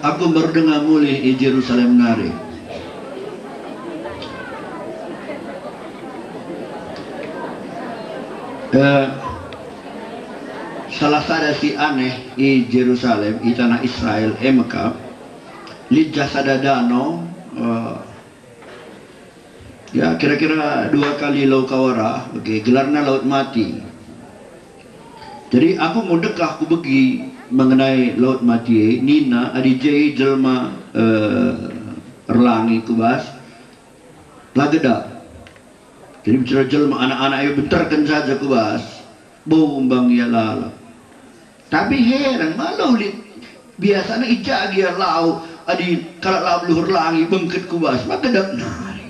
Aku berdengar mulih di Jerusalem nari. Salah sada si aneh di Jerusalem, di tanah Israel, Mekah, lijah sada danau, ya kira-kira 2 kali laut kawara, gelarnya laut mati. Jadi aku mau dekah, aku pergi mengenai laut mati. Nina adijai jelma erlangi kubas lageda. Jadi bicara jelma anak-anak ayo bentarkan saja kubas bombang ya lala. Tapi heran malau biasanya ijak dia lau adi kalau lau luhur langi bengket kubas maka dak nari.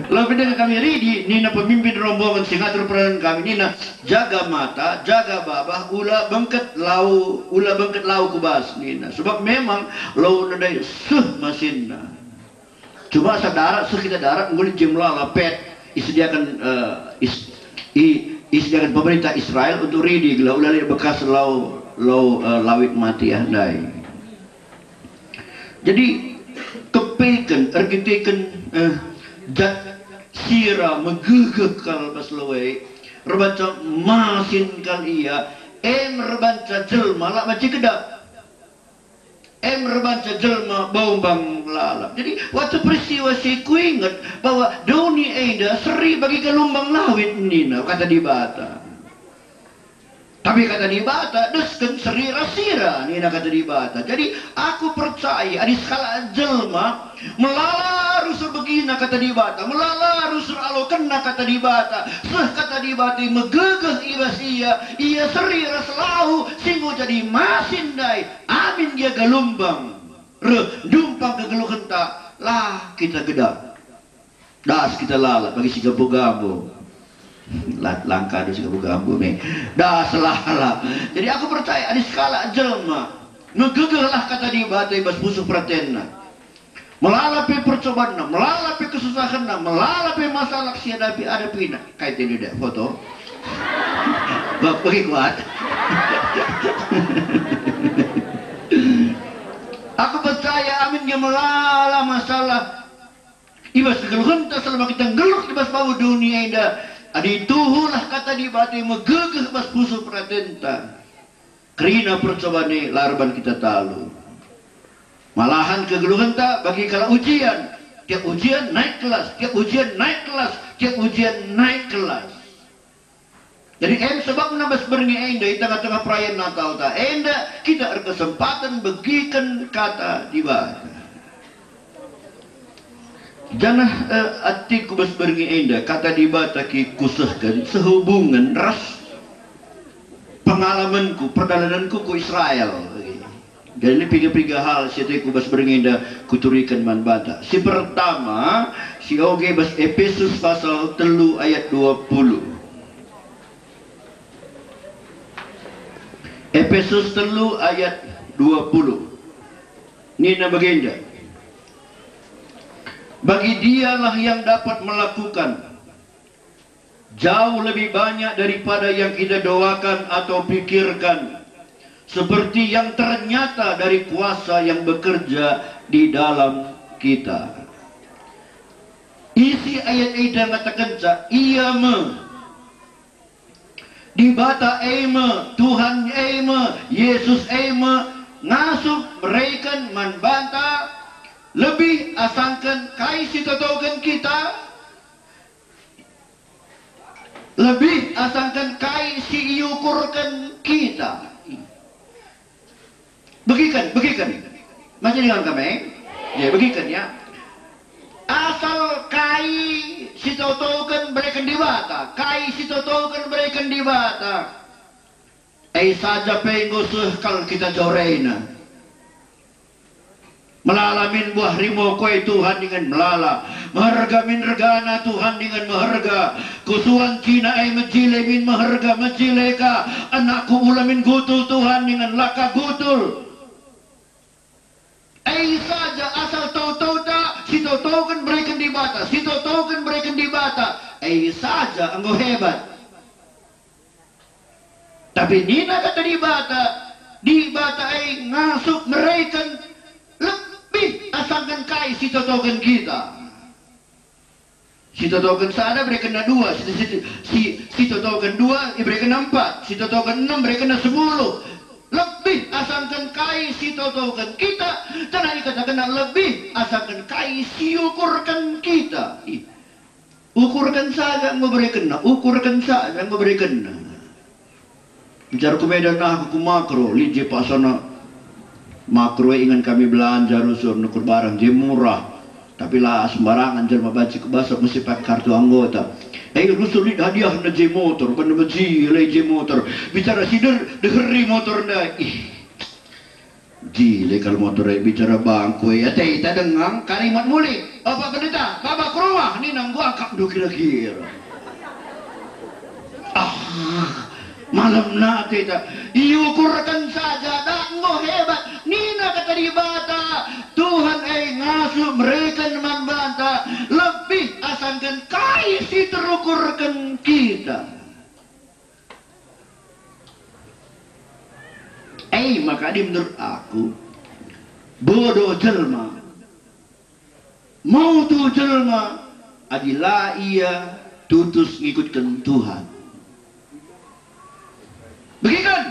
Lalu dengan kami ridi, Nina pemimpin rombongan singatur peranan kami, Nina jaga mata, jaga babah, ula bengket lau kubas Nina. Sebab memang lau nadai masinna. Cuma sadarat kita darat ngulit jumlah lapet disediakan disediakan pemerintah Israel untuk ridi lau ula bekas lawit mati andai. Jadi kepekan ergiteken jat sira megegekal baslawai rebanca masin kal iya rebanca jelma lak maci kedap rebanca jelma baumbang lalap. Jadi waktu peristiwa si ku ingat bahwa dunia eda seri bagi gelombang lawit nina kata di bata. Tapi kata di bata, desken seri rasira nina kata di bata. Jadi aku percaya di skala jelma melala rusur begina kata di bata, melala rusur alo kena kata di bata, kata di bata megegeh ibasia, ia seri raselau singgo jadi masin dai, amin dia gelombang, dumpang ke geluh henta, lah kita gedap, das kita lala bagi si gabo-gabo. Langkah ada segala gambu nih dah salah. Jadi aku percaya di skala jelma ngegegehlah kata di batai bas musuh pratenna melalapi percobaan, melalapi kesusahan, melalapi masalah si ada pina kait ini deh foto bagi kuat. Aku percaya amin dia melala masalah ibas geluh selama kita geluh ibas bau dunia indah. Adi tuhulah kata di batai megegeh bas pusuh pratenta. Kerina percobaan ni larban kita talu. Malahan kegeluhan tak bagi kala ujian. Tiap ujian naik kelas, tiap ujian naik kelas, tiap ujian naik kelas. Jadi sebab menambah sebenarnya enda di tengah-tengah perayaan Natal tak enda kita ada kesempatan bagikan kata di batai. Jangan atiku bas beringi enda kata di bataki kusahkan sehubungan ras pengalamanku perdalananku ku Israel. Dan ini tiga hal setiku bas beringi enda kuturikan man bata. Si pertama si oge bas Efesus pasal 3 ayat 20. Efesus 3 ayat 20. Nina bagenda. Bagi dialah yang dapat melakukan jauh lebih banyak daripada yang kita doakan atau pikirkan, seperti yang ternyata dari kuasa yang bekerja di dalam kita. Isi ayat ini mengatakan ia di bata Tuhan Yesus ngasup mereka membantah lebih asangkan kai si totokan kita, lebih asangkan kai si iukurkan kita. Begikan macam dengan kami ya begikan ya asal kai si totokan berikan di bata, kai si totokan berikan di bata saja pengusuh kalau kita jorena melalamin buah rimo kue Tuhan dengan melala maharga min regana Tuhan dengan maharga kusuan Cina mejile min maharga mejileka anakku ulamin gutul Tuhan dengan laka gutul saja asal tau-tau tak si tau-tau kan berikan di bata si tau-tau kan berikan di bata saja anggo hebat. Tapi nina kata di bata di batai ngasuk mereka lebih asalkan kai si totokan kita. Si totokan sana mereka kena 2, si totokan 2 mereka kena 4, si totokan 6 mereka kena 10. Lebih asalkan kai si totokan kita, dan kata kena lebih asalkan kai si ukurkan kita. Ukurkan saja memberi kena, ukurkan saja memberi kena. Bicara ke Medan aku makro, lihat je pasana makro ingat kami belanja rusur nukur barang je murah, tapi lah sembarangan jelma baca ke basok mesti pakai kartu anggota. Rusur lihat hadiah na je motor, bener beji le je motor. Bicara sider deheri motor na, jile kalau motor bicara bangku ya teh kita dengang kalimat muli. Apa pendeta, bapak ke rumah, ni nang gua angkat do kira-kira. Malam nanti tak diukurkan saja dak ngo hebat nina kata di bata Tuhan ngasuh mereka membanta lebih asalkan kai si terukurkan kita maka di menurut aku bodoh jelma mau tu jelma adilah ia tutus ngikutkan Tuhan. Begikan,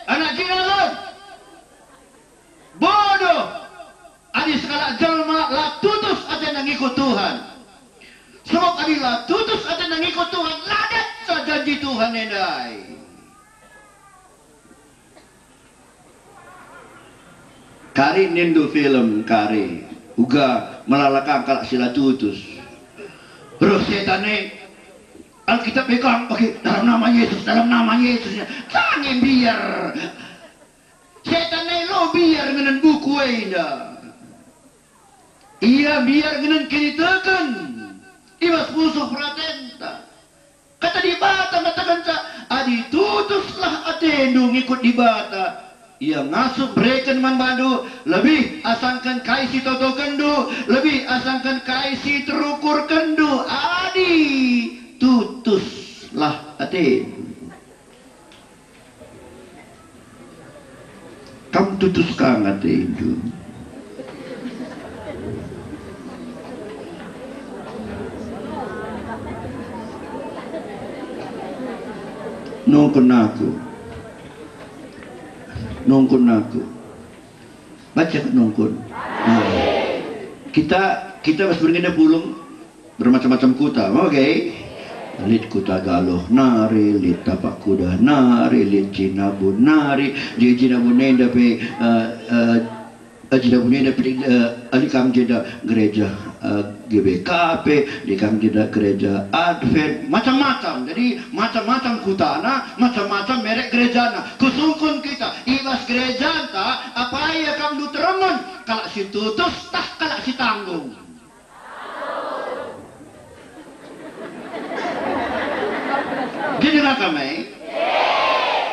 anak jinalon, bodoh, adi sekala jelma lah tutus ada yang ngikut Tuhan. Sebab adi lah tutus ada yang ngikut Tuhan, ladat saja janji Tuhan endai. Kari nindu film kari, uga melalakang kalak sila tutus. Bro setane. Alkitab pegang, oke, dalam nama Yesus, jangan biar setan lo biar dengan buku ida, iya biar dengan kini tekan, ibas musuh pratenta, kata di bata katakan adi tutuslah atenu ngikut di bata, ia ngasuh mereka membantu, lebih asangkan kai si toto kendu, lebih asangkan kai si terukur kendu, adi tutuslah hati. Kamu tutuskan hati itu. Nungkun aku. Baca nungkun. Nah, kita harus berganda pulung bermacam-macam kuta, oke? Lit kuta galoh nari, lit tapak kuda nari, lit jinabun nari, jinabun nenda pe jinabun nenda pe alikam jeda gereja GBKP, alikam jeda gereja Advent, macam-macam. Jadi macam-macam kutana, macam-macam merek gerejana. Kusungkun kita, ibas gereja ta, apa ya kamu teremen? Kalau si tutus, tak kalau si tanggung. Gini lah kami,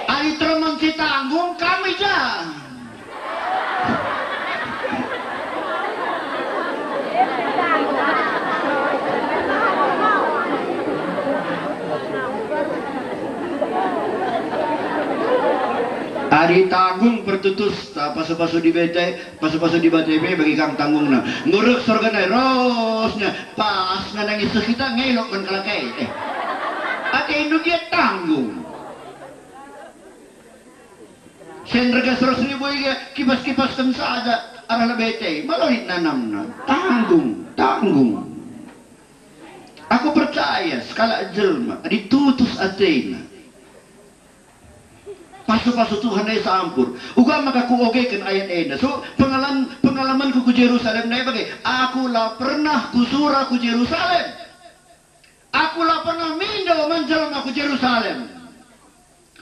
ali teman si tanggung kami jah. Ari tanggung pertutus, pasu-pasu di BTP bagi kang tanggung na. Nguruk sorga na rosnya, pas nangis kita ngelok kan kalakai. Ate induk dia tanggung. Senrega 100.000 ya kipas-kipaskan saja arah BT, malohit nanamna. Tanggung. Aku percaya skala jelma ditutus atena. Pasu-pasu Tuhan ay sampur. Uga makaku kan ayat ena. So pengalaman ku Jerusalem na bagay. Aku lah pernah kusura ku Jerusalem. Aku lah pernah mindo menjelma ku Jerusalem.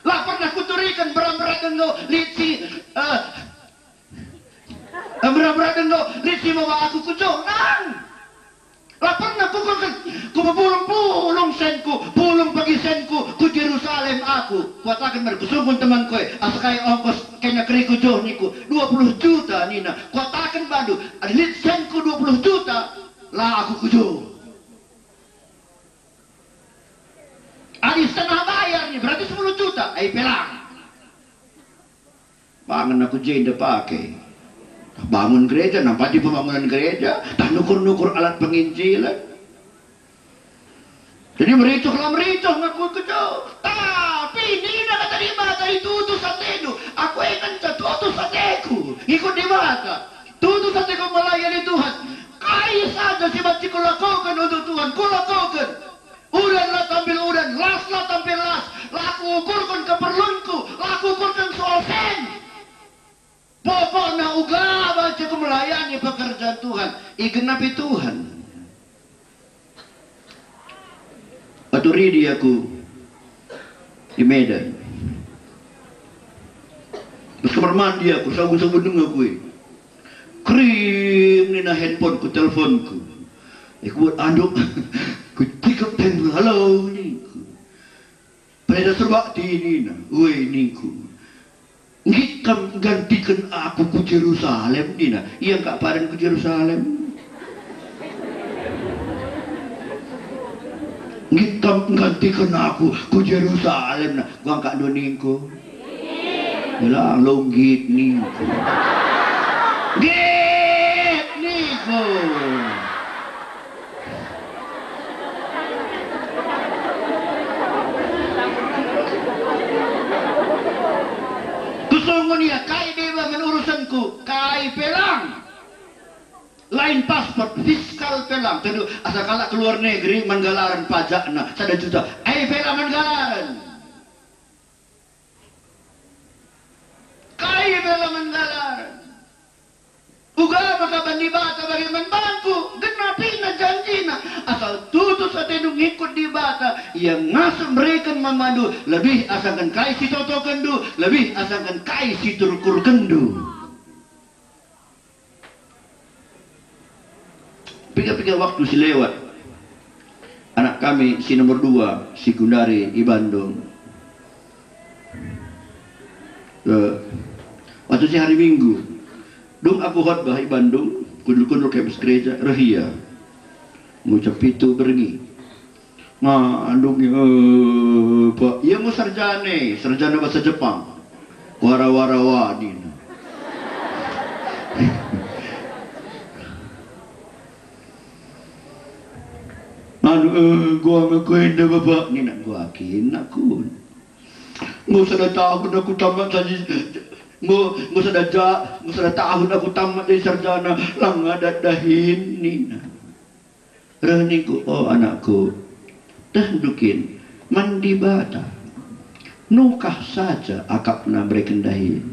Lah pernah kuturikan berat-berat engkau litsi berat-berat engkau litsi bawa aku kujonang. Lah pernah ku pulung senku, pulung pagi senku ku Jerusalem aku. Kuatakan berkusungkun teman kowe, asakai ongkos kena keriku joh niku 20 juta nina. Kuatakan bandu, adlit senku 20 juta, lah aku kujoh. Adi setengah bayar nih, berarti 10 juta. Pelang. tangan aku jenda pakai. Bangun gereja, nampak di pembangunan gereja, tak nukur-nukur alat penginjilan. Jadi mericuh ngaku kejauh. Tapi ini nak kata di mata itu utusan itu. Aku ingin jatuh utusan aku. Ikut di mata. Utusan aku melayani Tuhan. Kai saja si baci kulakukan untuk Tuhan. Kulakukan. Udanlah tampil udan, laslah tampil las. Laku ukurkan keperluanku. Laku ukurkan soal sen. Pokoknya uga baca melayani pekerjaan Tuhan. Igenapi Tuhan. Atau ridi aku di Medan. Terus kamar mandi aku, sabu-sabu dengar aku. Krim ni na handphone ku, teleponku. Aku buat anduk. Ku tikap tembel, halo ni. Pada serbakti ni na, weh ni ku. Ngikam gantikan aku ku Jerusalem ni na. Iya kak padan ku Jerusalem. Ngikam gantikan aku ku Jerusalem na. Gua angkat doning ku. Yalah longgit ni. Git ni ku. Kusungguh niya, kai dewa urusanku, kai pelang. Lain paspor, fiskal pelang. Tentu asal kalak keluar negeri menggalaran pajak na 1 juta. Pelang menggalaran. Kai pelang menggalaran. Uga maka bandi bata bagi membantu. Genapi na janji na. Asal tutus at ngikut di bata. Yang ngasuh mereka memandu. Lebih asalkan kai si toto kendu. Lebih asalkan kai si turkur kendu. Pikir-pikir waktu si lewat. Anak kami si nomor 2, si Gundari di Bandung. Waktu si hari Minggu. Dung aku khotbah di Bandung. Kundul-kundul kayak gereja. Rahia. Ngucap itu berengi. Andung Pak. Ia mau sarjana bahasa Jepang. Wara-wara din. Gua ngakuin dah bapak ni nak gua akin aku. Nggak usah tahun aku tamat saja. Nggak usah tahun aku tamat dari sarjana. Lang ada dahin ni. Reniku, oh anakku, tandukin mandi bata. Nukah saja akak pernah berikan dahin.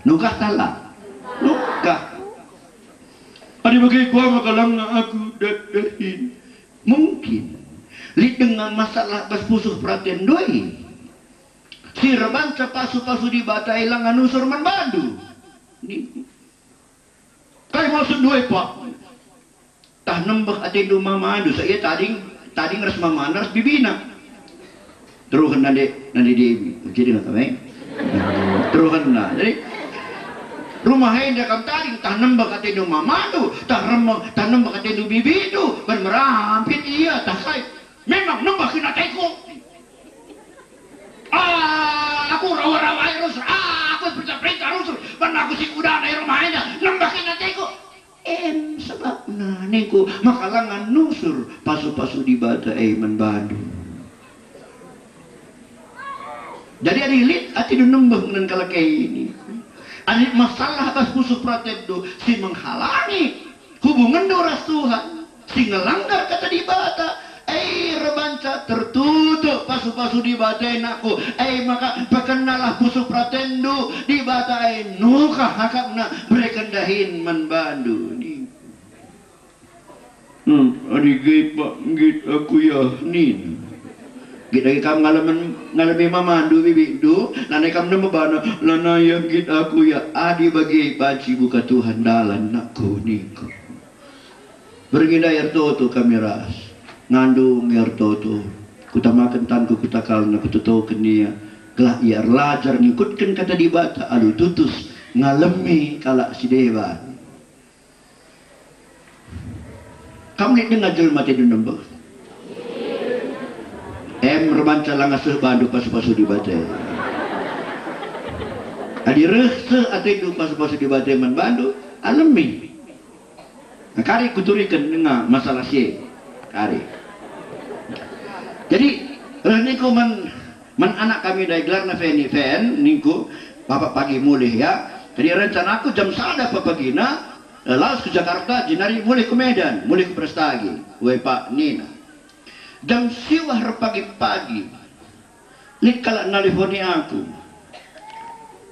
Nukah salah. Nukah. Ada bagi gua makalang aku dahin. Mungkin li dengan masalah paspusuh perhatian doi si rebanca pasu-pasu di bata ilang anusur manbandu ni kai maksud doi pak tah nembak ati du mamandu saya tading ras mamana ras bibina teruhan nade Dewi jadi nggak tahu teruhan na jadi rumah hendak kam taring tanam bakat itu mamadu tanam bakat itu bibi itu merampit iya tak kai memang nembak kena teko aku rawa-rawa rusur aku perintah rusur karena aku si kuda dari rumah hendak nembak kena teko sebab nah niku makalangan nusur pasu-pasu di bata manbadu jadi ada ilit ati nembak dengan kalakai ini. Ada masalah atas musuh pratedo si menghalangi hubungan doras Tuhan si ngelanggar kata di bata rebanca tertutup pasu-pasu di bata aku maka berkenalah musuh pratendo di bata nukah hakakna mereka dahin manbandu ni adik pak git aku ya nin git lagi kamu ngalami mamandu bibidu nanai kamu nama bana lana yang git aku ya adi bagi baci buka Tuhan dalan nakku niku bergina air toto kami ras ngandung air toto kutamakan tanku kutakal na kututukan dia gelah ia lajar ngikutkan kata di bata aduh tutus ngalami kalak si dewa kamu ni dengar jelma tidur nembak rebanca langas bandu pasu-pasu di batai Adi rese atau itu pas-pas di Bateman Bandung alami. Nah, kari kuturikan dengan masalah si kari. Jadi niku man anak kami dari gelar na fen niku bapak pagi mulih ya. Jadi rencana aku jam sada papagina laos ke Jakarta jenari mulih ke Medan, mulih ke Prestagi. Wei Pak Nina. Jam siwah pagi-pagi. Lik kala nelfoni aku.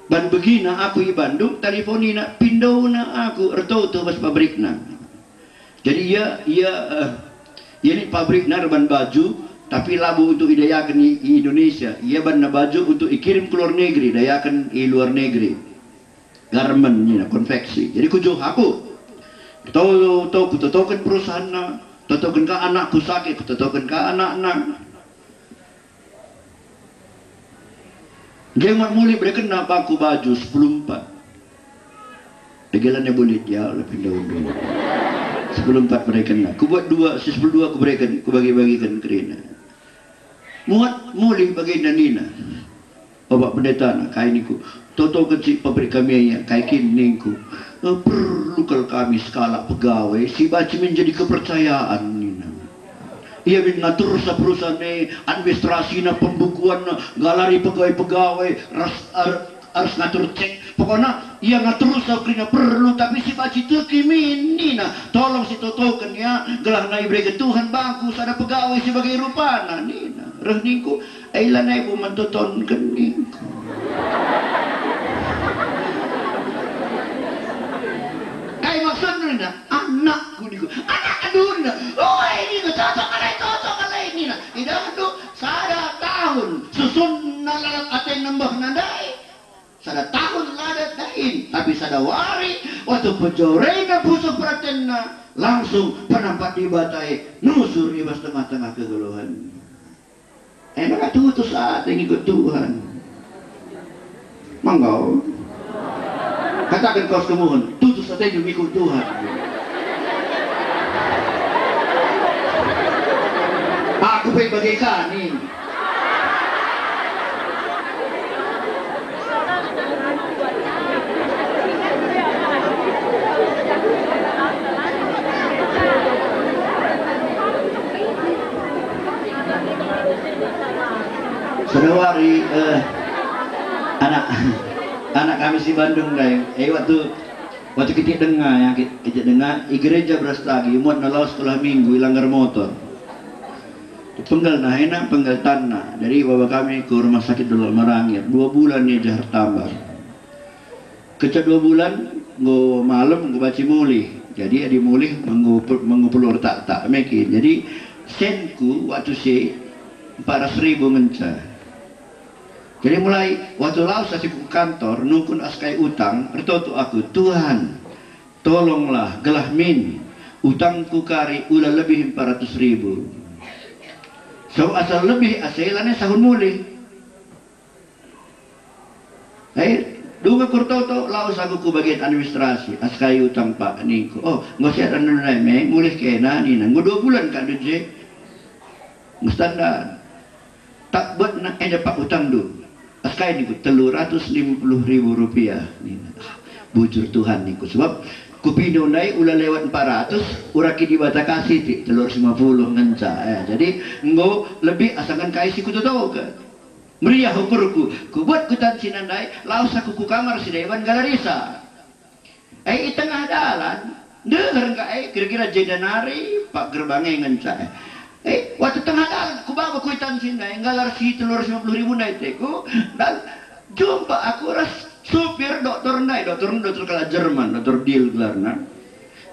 Ban begina aku di Bandung teleponina pindahna aku erto bas pabrikna. Jadi ia ini pabrikna ban baju tapi labu untuk idayakan di Indonesia. Ia ban baju untuk dikirim ke luar negeri, dayakan di luar negeri. Garment ni konveksi. Jadi kujuh aku. Tahu kutotokan perusahaan na, totokan ke anakku sakit, kutotokan ke anak-anak. Jangan mulai berken apa aku baju 10.4. Degelannya boleh ya lebih dahulu. 10.4 berken. Aku buat 2, 10.2 aku berken, aku bagi-bagikan kerana. Muat mulai bagi Nina. Bapak pendeta na kain niku. Toto kecil pabrik kami yang kain ningku. Perlu kalau kami skala pegawai si baci menjadi kepercayaan Nina. Ia mengatur sa perusahaan administrasi na pembukuan na galari pegawai-pegawai harus ngatur cek. Pokoknya ia ngatur sa krina perlu tapi si baci tekimin Nina. Tolong si totokan ya gelah na ibrega Tuhan bangku sada pegawai sebagai rupana Nina. Rehningku ailan ay bumantoton keningku. Kay maksud Nina anakku niku anak aduna. Oh ini cocok alay Nina. Ida adu sada tahun susun nalat ateng nambah nandai. Sada tahun ladat dain tapi sada wari waktu pejorena pusuk pratenna langsung penampat di batai nusur ibas tengah-tengah kegeluhan. Enak tutus saat yang ikut Tuhan. Manggau. Katakan kau semuhun, tutus saat yang ikut Tuhan. Aku baik bagaikan ini. Sedawari anak kami si Bandung dai. Waktu kita dengar gereja Brastagi muat nalau sekolah minggu langgar motor. Penggal nahena penggal tanah dari bapak kami ke rumah sakit dulu Marangir 2 bulan ni jahar tambah. Keca 2 bulan go malam go baci mulih. Jadi adi mulih mengupulur tak mekin. Jadi senku waktu si 400.000 mencah. Jadi mulai waktu laos saya ke kantor nungkun askai utang bertoto aku Tuhan tolonglah gelah min utangku kari ulah lebih 400.000. So asal lebih asalannya sahun mulai. Dunga kurtoto laos aku ku bagian administrasi askai utang pak niku. Oh ngosya dan nunai me mulai kena nina ngo 2 bulan kan duje. Mustandar tak buat nak dapat utang dulu. Askai niku 350.000 rupiah. Bujur Tuhan niku sebab kupindo nai ulah lewat 400 uraki di bata kasih ti 350 ngenca. Jadi enggo lebih asalkan kai si kutu tahu ke. Meriah ukurku. Ku buat kutan sinandai laos aku ku kamar si Dewan Galarisa. Di tengah jalan dengar enggak kira-kira jedanari Pak gerbangnya ngenca. Waktu tengah jalan, aku bawa kuitan sini, ngalar si 350.000 naik teku, dan jumpa aku ras supir dokter kala Jerman, dokter Dil gelarna.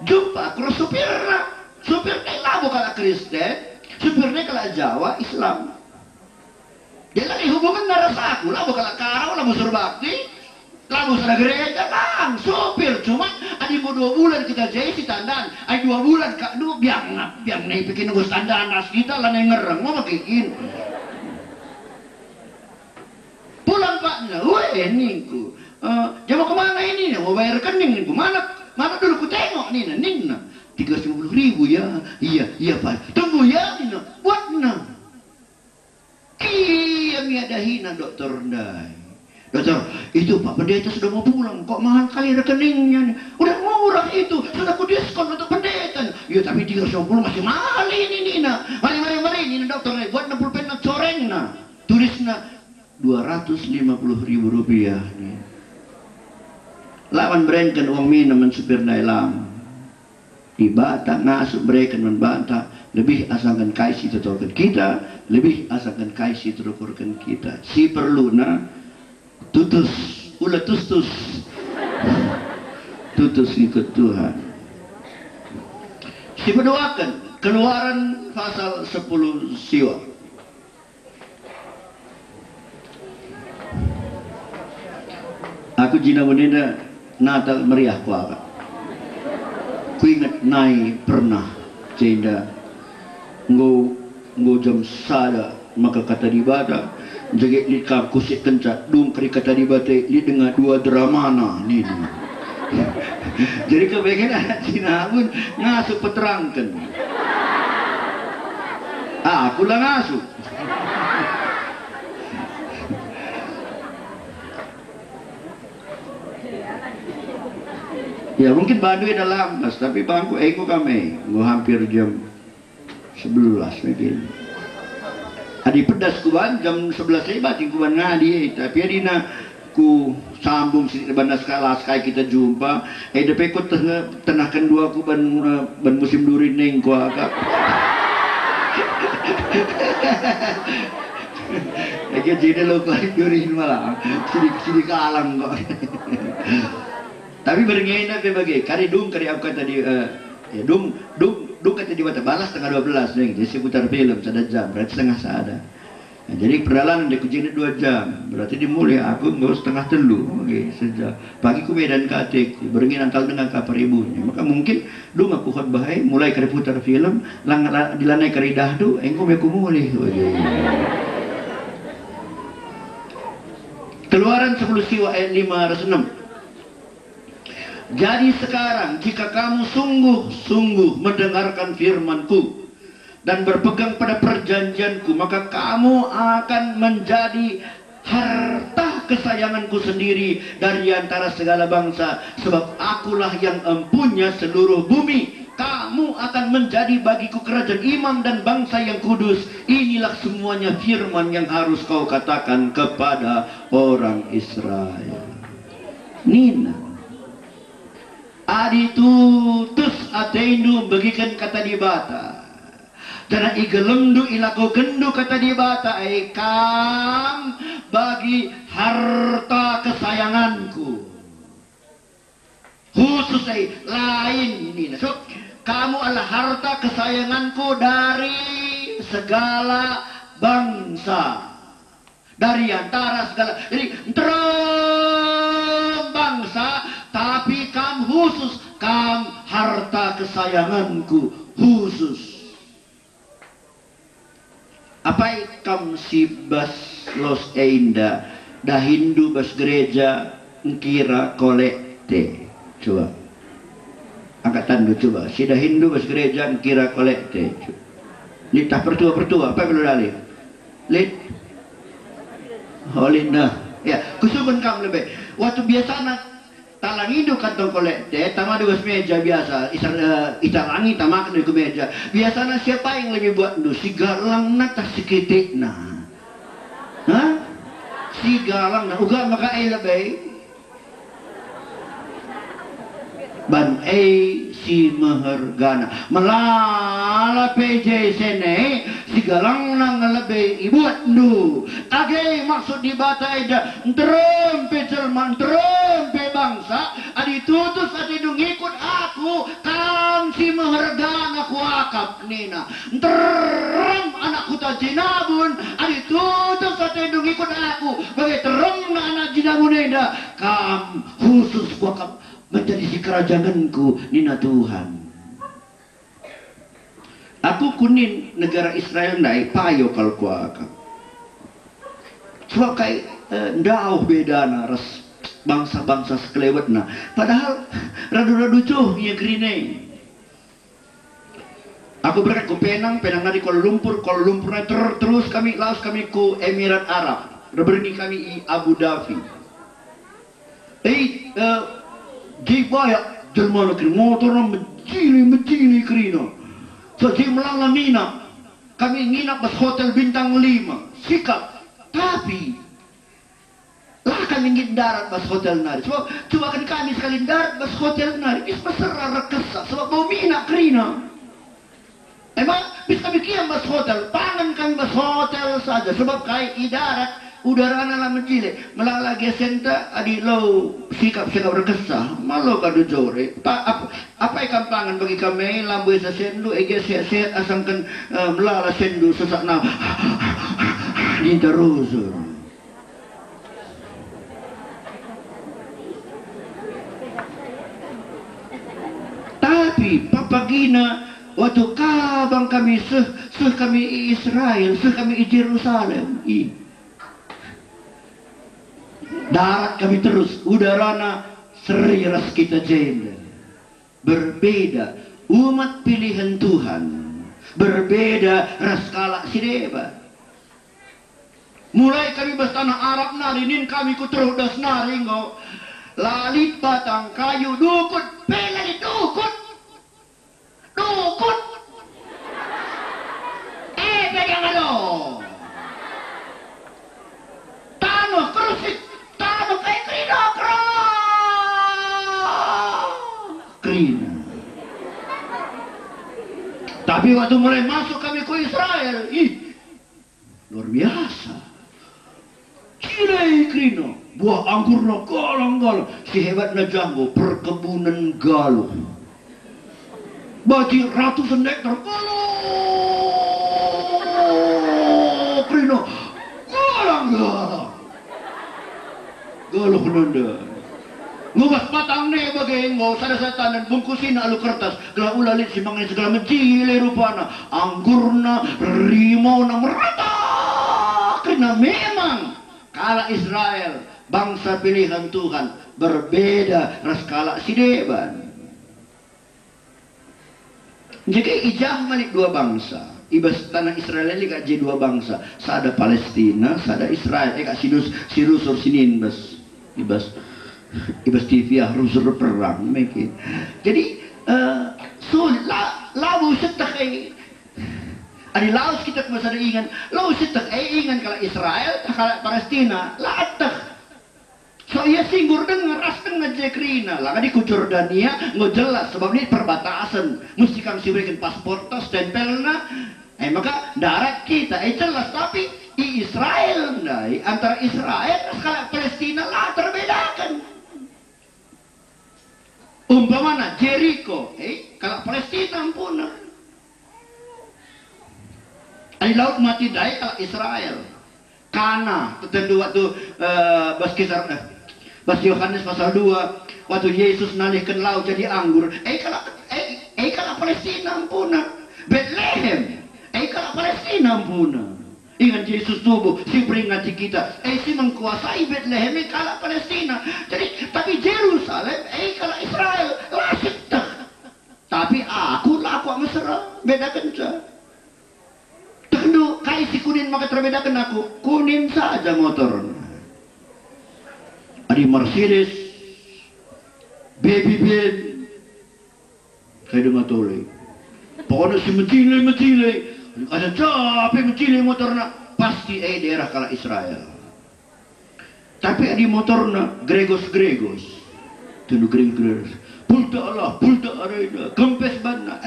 Jumpa aku ras supirnya labu kala Kristen, supirnya kala Jawa Islam. Dia lagi hubungan naras aku, labu kala Karau, labu Surbakti. Lalu sana gereja lang, sopir cuma adi mau 2 bulan kita jadi si tandan, adi 2 bulan kak du biang nih bikin nunggu tandan ras kita lah ngereng mau makin. Pulang paknya, weh niku, jam kemana ini? Mau bayar rekening niku, mana dulu ku tengok Nina, 350.000 ya, iya Pak, tunggu ya Nina, buat Iya miada hina dokter dai. Kata, itu Pak Pendeta sudah mau pulang, kok mahal kali rekeningnya nih. Udah murah itu, sudah aku diskon untuk pendeta. Ya tapi 350 masih mahal ini Nina. Mari ini dokter, buat 60 penak coreng nah. Tulisnya 250.000 rupiah nih. Lawan berenkan uang minum mensupir dailam. Dibata ngasuh mereka membantah. Lebih asalkan kaisi tuturkan kita, lebih asalkan kaisi tuturkan kita. Si perluna tutus, ulah tutus ikut Tuhan. Si berdoakan Keluaran pasal 10 siwa. Aku jina menina Natal meriah ku agak. Ku ingat nai pernah jenda ngo jam sada maka kata di bata jaga li ka kusik kencat dung kari kata di bata li dengan dua dramana ni. Jadi kebagian anak Cina pun ngasuh peterangkan. Aku lah ngasuh. Ya mungkin Baduy dalam mas, tapi bangku kami hampir jam 11 mungkin. Adi pedas kuban jam 11 saya batin kuban ngadi, tapi adina ku sambung sedikit bandar skala sekali kita jumpa. Depe ku tenahkan dua kuban ban musim duri neng ku agak. Lagi jadi lo kali duri malah, sidik alam kok. Tapi bernyain apa bagai kari aku kata di ya dung kata di mata balas tengah 12 nih jadi seputar film sada jam berarti setengah sada. Nah, jadi perjalanan di kujini 2 jam berarti dimulai aku ngurus setengah telu okay, sejak pagi ku medan katek berengin angkal dengan kapar ibunya maka mungkin dung aku khotbah mulai kari putar film dilanai kari dahdu engko me ku mulih. Keluaran 10 siwa ayat 506. Jadi sekarang jika kamu sungguh-sungguh mendengarkan firman-Ku dan berpegang pada perjanjian-Ku, maka kamu akan menjadi harta kesayangan-Ku sendiri dari antara segala bangsa, sebab Akulah yang empunya seluruh bumi. Kamu akan menjadi bagiku kerajaan imam dan bangsa yang kudus. Inilah semuanya firman yang harus kau katakan kepada orang Israel. Nina Adi tutus atenu bagikan kata di bata. Dan igelemdu ilako kendu kata di bata kam bagi harta kesayanganku. Khusus lain ini. So, kamu adalah harta kesayanganku dari segala bangsa. Dari antara segala. Jadi bangsa tapi kam khusus, kam harta kesayanganku khusus. Apa kam si bas los einda dah Hindu bas gereja ngkira kolekte. Coba angkat tandu coba. Si dah Hindu bas gereja ngkira kolekte. Litah pertua apa perlu dalih? Lit Holinda. Ya, kusuban kam lebih. Waktu biasa nak talang hidup kantong kolekte, tama dua meja biasa, itarangi tamak dari meja. Biasanya siapa yang lebih buat itu? Si galang na tak seketik na. Hah? Si galang na, uga maka ay labay. Ban ay si mahargana. Malala PJ sene, si galang na ngalabay ibuat nu. Agay maksud di bata ida, terempe jelman, terempe bangsa, adi tutus adi ngikut aku, kan si mahargana ku akap nina. Terem anakku ta jinabun, adi tutus adi ngikut aku, bagai terem na anak jinabun ida, kam khusus ku akap menjadi si kerajaanku nina Tuhan. Aku kunin negara Israel nai payo kalau ku akap. Sebab kayak ndauh bedana ras bangsa-bangsa sekelewetna. Padahal radu-radu cuh nya grine. Aku berangkat ku Penang dari Kuala Lumpur terus kami laos kami ku Emirat Arab. Reberni kami i Abu Dhabi. Di bayak jelma na kini motor na majili kerina. So di melang nginap. Kami nginap pas hotel bintang 5. Sikap. Tapi lah kami ngin darat pas hotel nari. Sebab coba kan kami sekali darat pas hotel nari. Is pasara rekesa. Sebab mau mina kerina. Emang bisa kami kiam pas hotel. Pangan kami pas hotel saja. Sebab kai idarat. Udara na lang majili, malalagi senta adi low sikap rekesa, malo kadu jore. Apa ikan pangan bagi kami lambai sa sendu, ege sehat asangkan melala sendu sesak na di terus. Tapi papagina waktu kabang kami kami Israel, kami Jerusalem. Darat kami terus, udarana seriras kita jenda. Berbeda, umat pilihan Tuhan. Berbeda raskala sideba. Mulai kami bertanah Arab narinin kami kuteruh das naringo. Lalit batang kayu dukut, pelari dukut. Dukut. Pegang ano. Tanah kerusik. Tapi waktu mulai masuk kami ke Israel, luar biasa. Cilai krino, buah anggur na galang-galang, si hebat na janggo, perkebunan galuh. Bagi ratusan hektar galuh krino, galang-galang. Galuh nanda. Ngubas patang ne bagai ngau sada satanan bungkusin alu kertas gelah ulalit si mangin segala menjili rupana anggurna rimau na merata karena memang kala Israel bangsa pilihan Tuhan berbeda ras kala si deban. Jika ijah malik dua bangsa ibas tanah Israel ini kak dua bangsa sada Palestina sada Israel kak sirusur sinin bas ibas TV harus berperang mungkin. Jadi lawu setak adi laus kita masa ada ingan lawu setak ingan kalau Israel kalau Palestina lah atak so ia singgur dengar ras dengar jekrina lah kadi kucur dania nggak jelas sebab ini perbatasan mesti kami berikan paspor tos tempelna maka darat kita jelas tapi di Israel antara Israel kalau Palestina lah terbedakan. Umpamana Jericho, kalau Palestina ampun. Di laut mati dai kalau Israel. Kana, tentu waktu Bas Yohanes pasal 2, waktu Yesus nalihkan laut jadi anggur. Kalau Palestina ampun. Bethlehem, kalau Palestina ampun. Ingat Yesus tubuh, si peringati kita. Si mengkuasai Bethlehem, kalau Palestina. Jadi, tapi Jerusalem, kalau Israel, lasik dah. Tapi aku Mesra, bedakan saja. Tentu, kai si kunin maka terbedakan aku. Kunin saja motor. Ada Mercedes, Baby Ben, kayak dengan toleh. Pokoknya si mencile. Ada capek mencili motorna pasti daerah kala Israel. Tapi di motorna gregos tunu gregos pulta arena kempes banna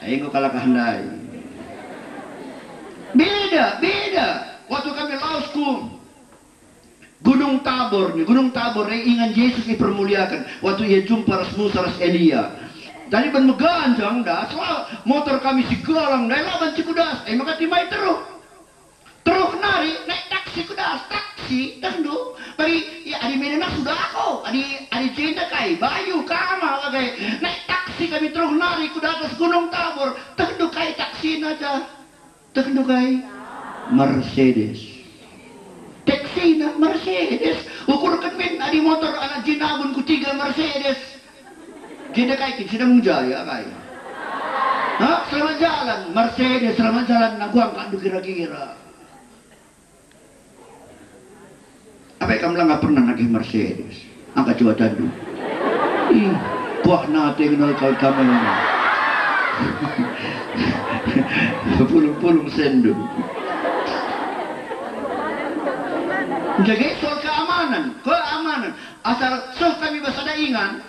engko kala kahandai. Beda waktu kami lausku Gunung Tabor ingat Yesus dipermuliakan waktu ia jumpa ras Musa ras Elia. Dari ban meganjang dah, soal motor kami si galang dah laban Cikudas, maka timai teruk nari naik taksi kudas, taksi dah tu, bagi ya adi menak sudah aku, adi cinta kai, bayu kama lagi, naik taksi kami teruk nari kuda atas Gunung Tabor, tentu kai taksi aja, tentu kai Mercedes, taksi na Mercedes, ukur kemin adi motor anak jinabun ku 3 Mercedes. Kita kayak sedang jaya kayak. Selamat jalan, Mercedes, selamat jalan. Aku angkat kira-kira. Apa kamu nggak pernah naik Mercedes? angkat coba candu. Ih, buah nate kenal kau kamu. Pulung-pulung sendu. Jadi soal keamanan. Asal kami basada ingan,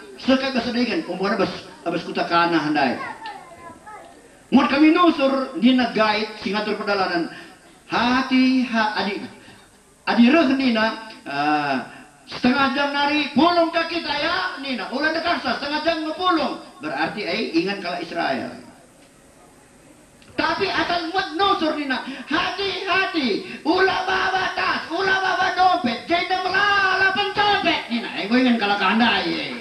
umpamanya abas kuta kana handai. Mun kami nusur di guide singatur pedalanan. Adi reh nina setengah jam nari pulung ke kita ya nina ulah dekarsa setengah jam ngepulung berarti ingan kala Israel. Tapi asal buat nusur nina hati-hati ulah bawa tas ulah bawa dompet jadi melala pencopet nina gue ingan kala kandai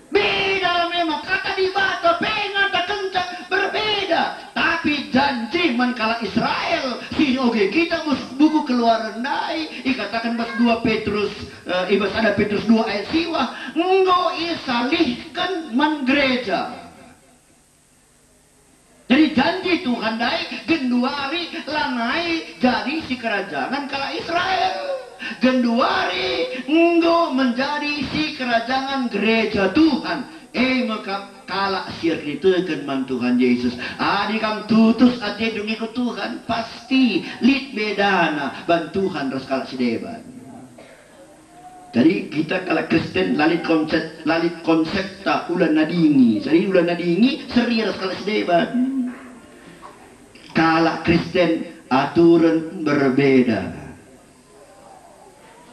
beda memang kata di batu pengen tak kencang berbeda tapi janji man kala Israel si oke kita buku keluaran dai ikatakan bas 2 Petrus ibas ada Petrus 2 ayat siwa ngo isalihkan man gereja. Jadi janji Tuhan dai genduari lanai jadi si kerajaan kala Israel. Genduari enggo menjadi si kerajaan gereja Tuhan. Maka kala sirritekeun man Tuhan Yesus. Adi kam tutus ati dungi ku Tuhan pasti lit bedana ban Tuhan ras kala sideban. Jadi kita kalau Kristen lalit konsep tak ulah nadingi. Jadi ulah nadingi seri ras kala sideban. Kala Kristen aturan berbeda.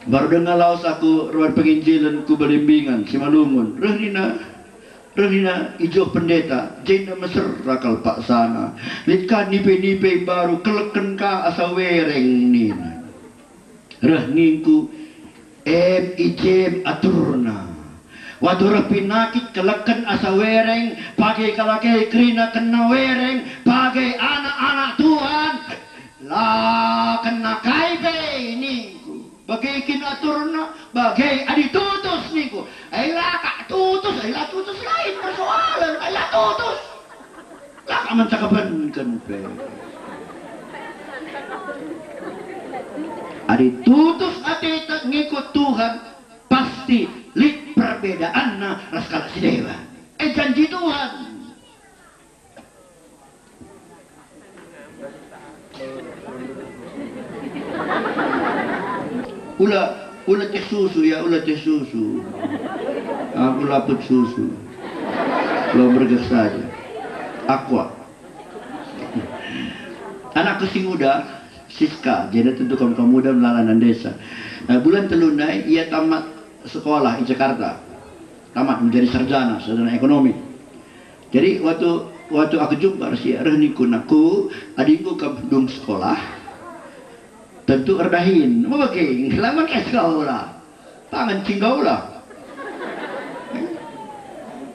Baru dengar laos aku ruang penginjilan ku belimbingan si malungun. Rehnina ijo pendeta jenda meser rakal pak sana. Litka nipe baru keleken ka asa wereng nina. Rehningku ijem aturna. Wadur pinakit keleken asa wereng pakai kalakai krina kena wereng pakai anak-anak Tuhan lah kena kaibe niku bagai kinaturna bagai adi tutus niku lah kak tutus lain persoalan lah tutus lah kaman cakapankan pe adi tutus adi ngikut Tuhan pasti lit perbedaan raskala si dewa janji Tuhan ulah teh susu ya ulah teh susu aku laput susu lo bergerak saja aqua anakku si muda Siska jadi tentu kaum muda melalanan desa bulan telunai ia tamat sekolah di Jakarta tamat menjadi sarjana ekonomi. Jadi waktu aku jumpa si Rehnikun aku adikku ke gedung sekolah tentu erdahin mau bagi lama ke sekolah tangan cinggaulah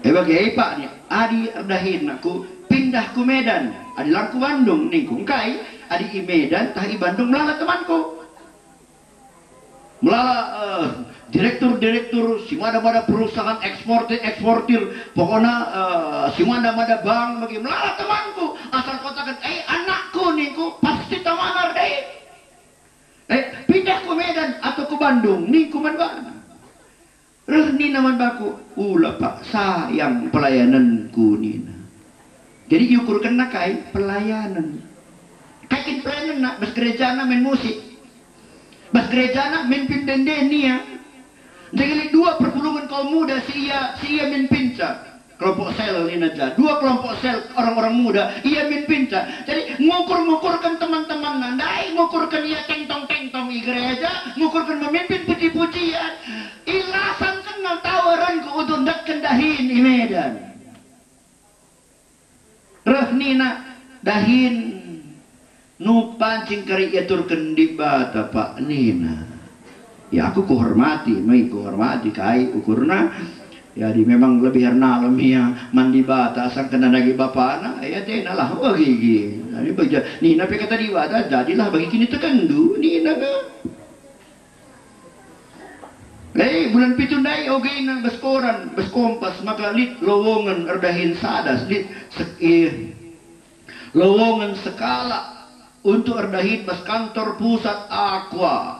bagi pak nih adi erdahin aku pindah ke Medan adi langku Bandung ningkung kai adi i Medan tah i Bandung melala temanku melala direktur si mana perusahaan eksportir pokoknya si mana bank bagi melala temanku asal kotakan anakku niku pasti tamanar deh pindah ke Medan atau ke Bandung niku man ba rehni naman baku ulah pak sayang pelayananku nina jadi diukur kena kai pelayanan kakin pelayanan nak bas gereja na main musik bas gereja na main pinden nia jadi 2 perpulungan kaum muda si ia main pinca kelompok sel ini aja 2 kelompok sel orang-orang muda ia main pinca jadi ngukur-ngukurkan teman-teman nandai ngukurkan ia tentong i gereja ngukurkan memimpin puji-pujian ilasan kenal tawaran ke udundak kendahin i Medan rehnina dahin nu pancing kari yaturkan di bata pak nina ya aku kuhormati kai ukurna ya di memang lebih herna lemia mandi bata sang kena lagi bapana ya tena lah gigi ini baca nina pe kata di bata jadilah bagi kini tekandu nina ke bulan pitundai oge nang beskoran beskompas maka lit lowongan erdahin sadas lit lowongan skala untuk erdahin bas kantor pusat aqua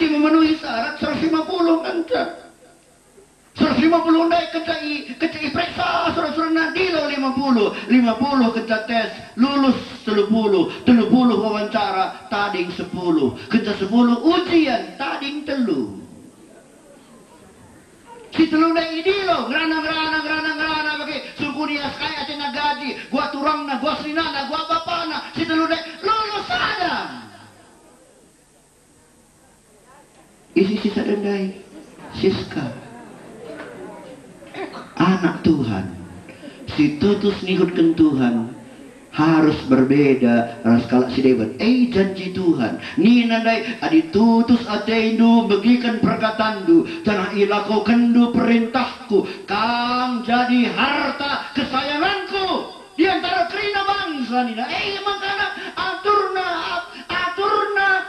masih memenuhi syarat 150 kan. 150 naik kecai periksa surat-surat nadilo 50 kita tes lulus 30 wawancara tading 10 kita 10 ujian tading telu si telu naik idilo ngerana bagi suku dia kaya cina gaji gua turangna gua sinana gua bapana si telu naik lulus ada isi sisa dendai Siska anak Tuhan si tutus ngikutkan Tuhan harus berbeda raskala si dewan janji Tuhan ni nandai adi tutus ateindu begikan perkataandu tanah ilako kendu perintahku kang jadi harta kesayanganku di antara kerina bangsa nina makana aturna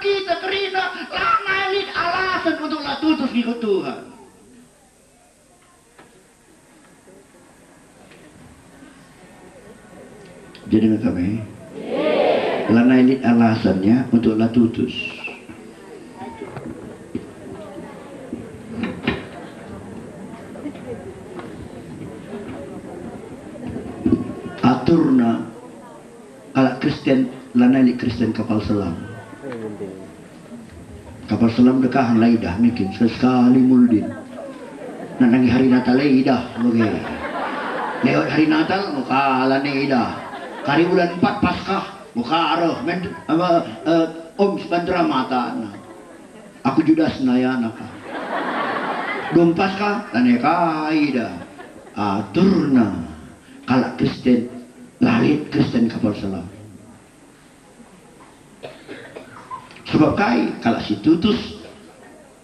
kita kerina lana elit alasan untuk lah tutus ngikut Tuhan. Jadi dengan kami lana elit alasannya untuk lah tutus. Aturna ala Kristen lana elit Kristen kapal selam. Kapal selam dekahan laidah mungkin sekali muldin. Nanangi hari Natal laidah oke. Lewat hari Natal muka lane idah. Kari bulan 4 Paskah muka arah Om Bandra mata aku Judas nayana ka dom Paskah lane kaida aturna kala Kristen lalit Kristen kapal selam sebab kai kala si tutus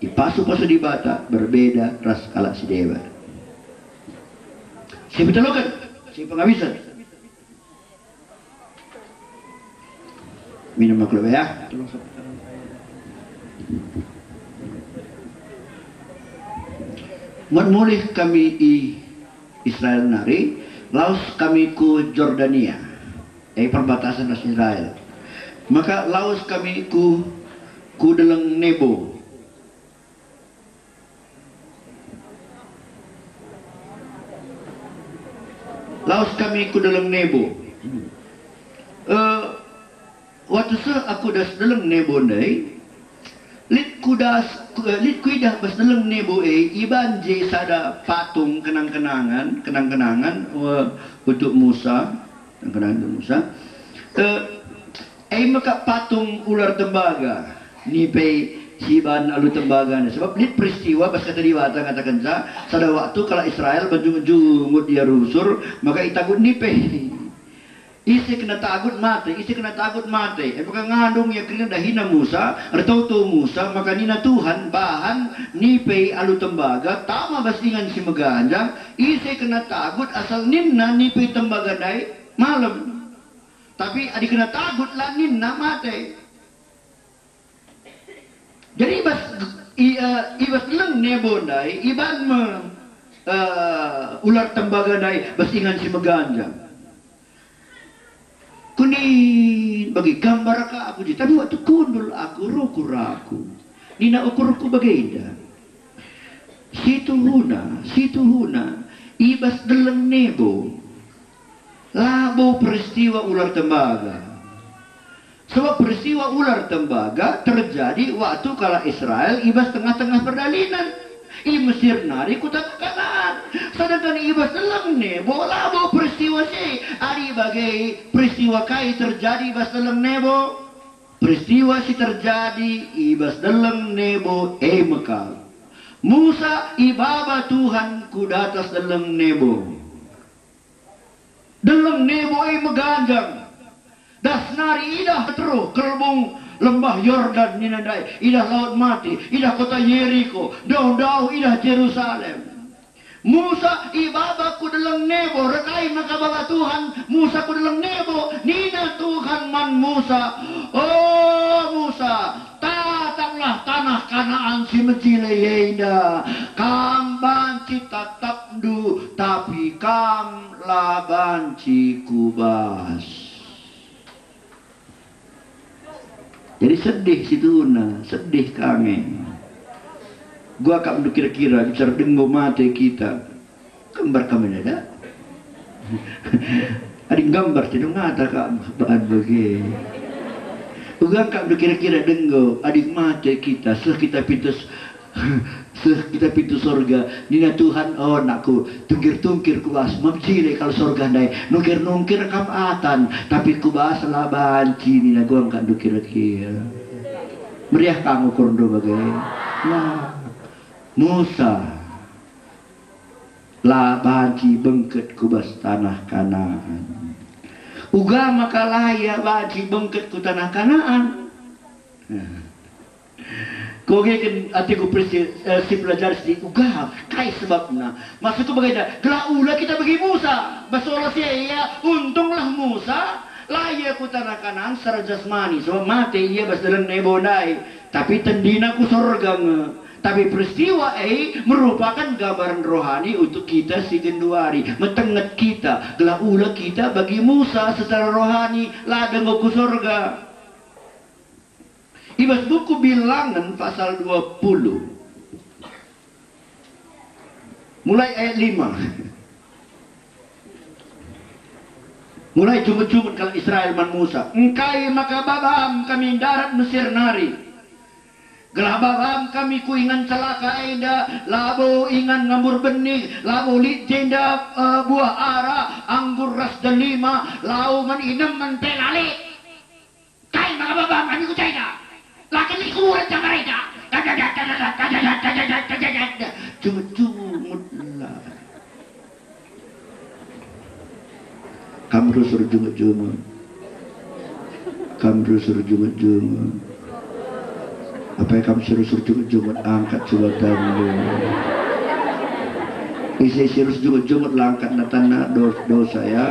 ipasu-pasu di bata berbeda ras kala si dewa si betulokan si pengawisan minum aku ya. Mulih kami Israel nari, laos kami ku Jordania, perbatasan Israel. Maka laos kami ku Deleng Nebo. Laos kami ku Deleng Nebo. Waktu aku das Deleng Nebo nai, lit kuidah bas Deleng Nebo iban je sada patung kenang-kenangan untuk Musa, kenang-kenangan untuk Musa. Maka patung ular tembaga ni pe siban alu tembaga ni sebab lit peristiwa bas kata diwata katakan sada waktu kalau Israel bajung-jung dia rusur maka itagut ni pe isi kena tagut mati. Maka ngandung ya kena dahina Musa, retautu Musa, maka nina Tuhan bahan nipe alu tembaga, tama basingan si meganjang, isi kena tagut asal ninna nipe tembaga dai malam. Tapi adik kena tagut lah ninna mati. Jadi ibas leng nebo dai, iban ular tembaga dai basingan si meganjang. Kuning bagi gambar ka aku tapi waktu kundul aku rukur aku nina ukurku bagenda situ huna ibas Deleng Nebo labo peristiwa ular tembaga sebab peristiwa ular tembaga terjadi waktu kala Israel ibas tengah-tengah perdalinan Mesir nari kutatakan sedangkan ibas Deleng Nebo labo peristiwa si ari bagai peristiwa kai terjadi ibas Deleng Nebo peristiwa si terjadi ibas Deleng Nebo mekal Musa ibaba Tuhan kudatas Deleng Nebo meganjang dasnari idah teruh kerbung lembah Yordan ninandai idah laut mati idah kota Yeriko daun-daun idah Jerusalem Musa ibaba ku dalang nebo rekai makababa Tuhan Musa ku dalang nebo nina Tuhan man Musa. Oh Musa, tatanglah tanah Kanaan si mencileyeina. Kam banci tatap du tapi kam labanci kubas. Jadi sedih situ na, sedih kangen. Gua akan kira-kira bicara dengan mati kita. Gambar kami ada. Ada gambar tidak ngata kak bahan bagi. Gua akan kira-kira dengan adik mati kita. Kita pintu surga. Nina Tuhan oh nakku tungkir-tungkir ku bahas memcile kalau surga naik. Nungkir-nungkir kamatan. Tapi ku bahas lah banci. Nina gua akan kira-kira. Meriah kamu kurndo bagai. Nah. Musa la baji bengket kubas tanah Kanaan. Uga makalaya baji bengket ku tanah Kanaan. Kau gini artiku si pelajar si uga kai sebabna. Maksudku bagaimana? Gelah kita bagi Musa. Basolah ya untunglah Musa. Laya ku tanah Kanaan secara jasmani. So mati ia basdalan nebonai. Tapi tendina ku sorga nge. Tapi peristiwa merupakan gambaran rohani untuk kita si genduari. Metenget kita, gelah ula kita bagi Musa secara rohani ladang ke surga. Ibas buku Bilangan pasal 20. Mulai ayat 5. Mulai cumut-cumut kalau Israel man Musa. Engkai maka babam kami darat Mesir nari. Gelah babam kami ku ingan celaka eda, labo ingan ngambur benih, labo lit jenda buah ara, anggur ras delima, lau man inem man pelali. Kai maka babam kami ku ceda, lakin ikuran camareda. Cumut-cumut lah. Kamu suruh jumut-jumut. Kamu suruh jumut-jumut. Apa yang kamu suruh jumut angkat sulatan isi suruh jumut angkat natana dosa ya.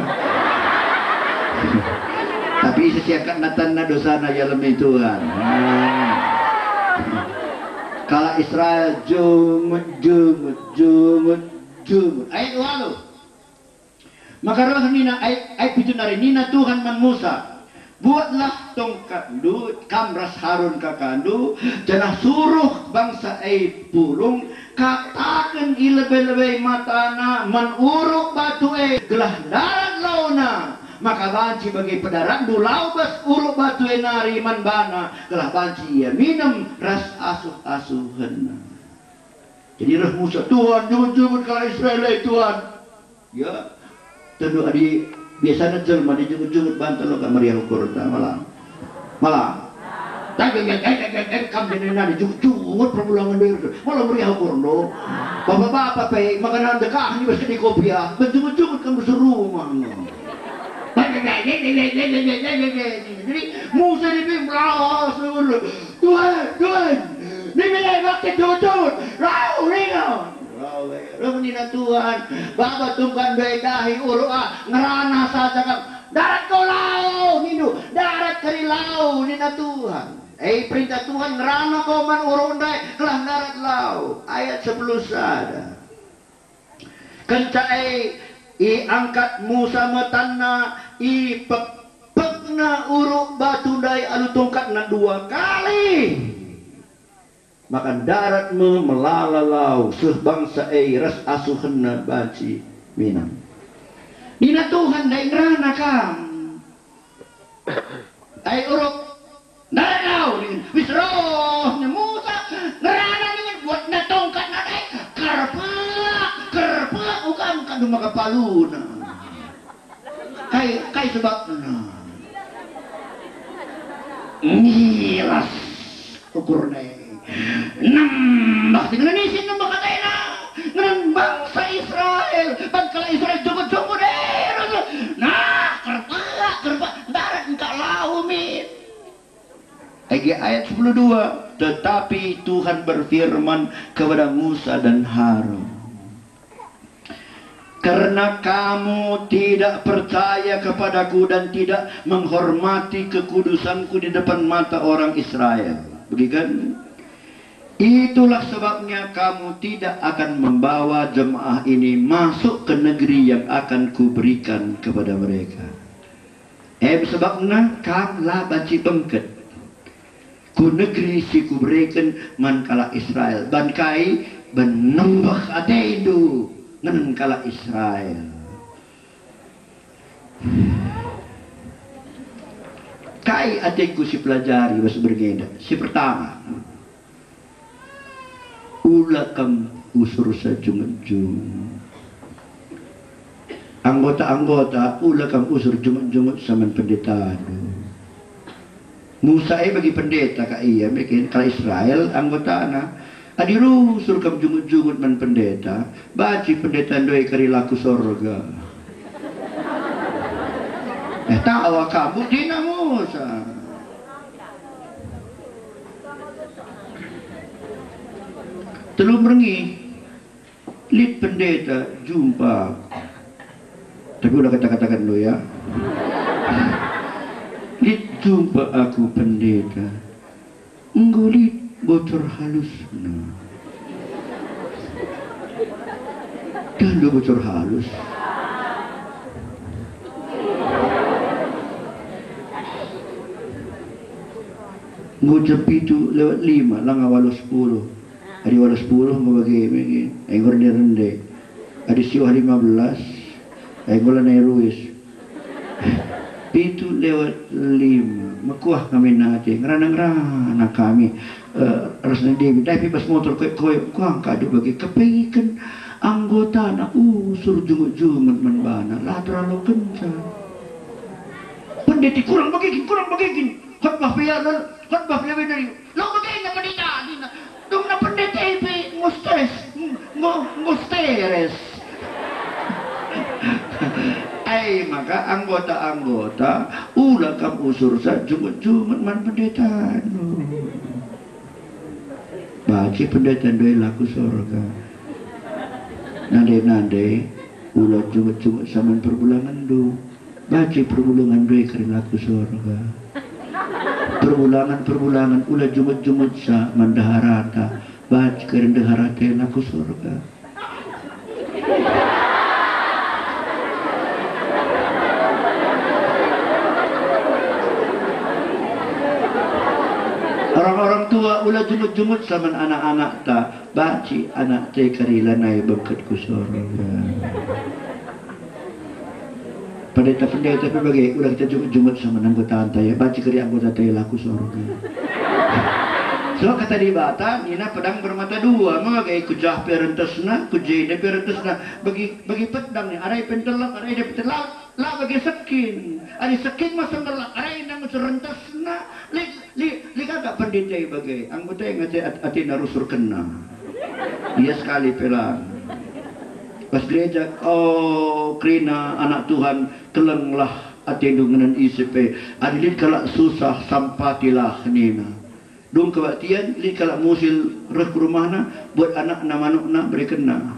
Tapi isi angkat natana dosa na ya lemih Tuhan. Kalau Israel jumut ayat walu maka roh nina ayat itu nari nina Tuhan man Musa. Buatlah tongkat du kamras Harun kakandu janah suruh bangsa pulung katakan ilebe-lebe matana manuruk batu gelah darat launa maka banci bagi pedaran du laubas uruk batu nari man bana gelah banci ia minum ras asuh-asuhan. Jadi roh Musa Tuhan jumut-jumut kalau Israel Tuhan ya tentu adik biasanya jelma di jumut-jumut bantal lo kamar yang kurta malah tapi kamu jadi nadi jumut permulangan diri malah meriah kurdo bapak-bapak pe makanan dekah ini masih di kopiah jumut-jumut kamu serumah jadi Musa dibimbang Tuhan dibilang bakti jumut rau ringan Nina Tuhan Bapak tungkan bedahi uruah ngerana saja kan darat kau lau Nino darat kari lau Nina Tuhan perintah Tuhan ngerana kau man urundai kelah darat lau ayat 10 sada kenca angkat Musa metana pekna uruk batu dai anu tongkatna 2 kali maka darat melalalau sebangsa ras asuhna baci minam. Nina Tuhan dai ngerana kam. Uruk dalau wis rohnya Musa ngerana dengan buat na tongkat na dai kerpa ukam kadu maka paluna. Kai sebabna. Ngilas ukurna. Nambah dengan isin nambah katanya dengan bangsa Israel bangkala Israel jumut-jumut nah kerpa darat enggak laumin ayat 12 tetapi Tuhan berfirman kepada Musa dan Harun Karena kamu tidak percaya kepadaku dan tidak menghormati kekudusanku di depan mata orang Israel. Begitu? Itulah sebabnya kamu tidak akan membawa jemaah ini masuk ke negeri yang akan kuberikan kepada mereka. Sebabnya kamlah baci bengket. Ku negeri si kuberikan mankala Israel. Bankai benembah ateidu ngankala Israel. Kai ateku si pelajari bahasa bergenda. Si pertama. Ulah kam usur sajungut-jungut. Anggota-anggota ulah kam usur jungut-jungut sama pendeta. Musa bagi pendeta ka iya bikin kala Israel anggota na adiru usur kam jungut-jungut man pendeta. Baci pendeta doi kari laku sorga. Tawa kamu dina Musa. Telur merengi lid pendeta jumpa, tapi udah kata-katakan lo ya. Lid jumpa aku pendeta, nggulit bocor halus dan lo bocor halus. Ngucap itu lewat 5 lang awal 10. Hari wala 10 mabagi engor ni rende. Hari siwa 15 engor na Ruis. Itu lewat 5 makuah kami nate ngeranang-ranang kami rasanya dia tapi pas motor koyo kuang kado bagi kepengikan anggota na suruh jungut-jungut menbana lah terlalu kencang. Pendeti kurang bagigin khotbah piya dari lo bagay na pendeta dong na pendeta ngusteres. Maka anggota-anggota ulah kam usur sa jungut-jungut man pendeta. Bagi pendeta doi laku sorga. Nande-nande ulah jungut-jungut sama perbulangan do. Bagi perbulangan doi kari laku sorga. Perbulangan ulah jungut-jungut sa mandaharata. Bagi kari daharata laku sorga. Orang-orang tua ulah jumut-jumut sama anak-anak ta. Baci anak te karilanay bangkat ku sorga. Pendeta-pendeta berbagai ulah kita jumut-jumut sama anggotaan tayo. Baci kari anggota tayo laku sorga. So kata di bata, nina pedang bermata dua. Mga kujah perentasna, kujeda perentasna. Bagi pedang ni, aray pentelak, aray pentelak. La bagi sakin, aray sakin masang telak, aray nang serentasna. Li kagak pendeta bagi anggota yang ati narusur kena. Iya sekali pelan. Pas gereja, krina anak Tuhan kelenglah ati dengan ICP. Adilin kalak susah sampatilah nina. Dong kebaktian li kalak musil reh ke rumahna buat anak na manuk na beri kena.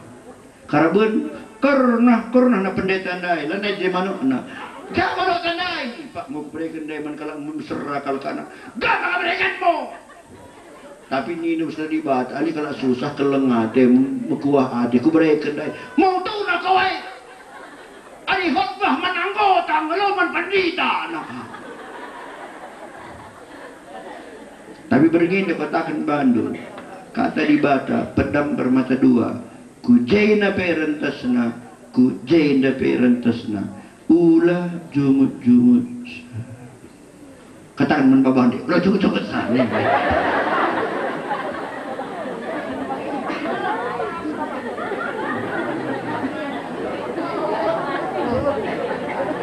Karabun karena na pendeta ndai lan je manuk na. Ka manuk ndai Pak mau beri kendai man kalak mun serakal kana. Gak berikan mo. Tapi ni sudah dibat ali kalak susah kelengate mekuah ade ku beri kendai. Mau tu na kawai. Ali khotbah mananggota ngaloman pandita na. Tapi begini katakan Bandung, kata di bata, pedang bermata dua, kujaina perentasna, kujaina perentasna, ulah jumut-jumut. Katakan man babandi, ulah jumut-jumut sana.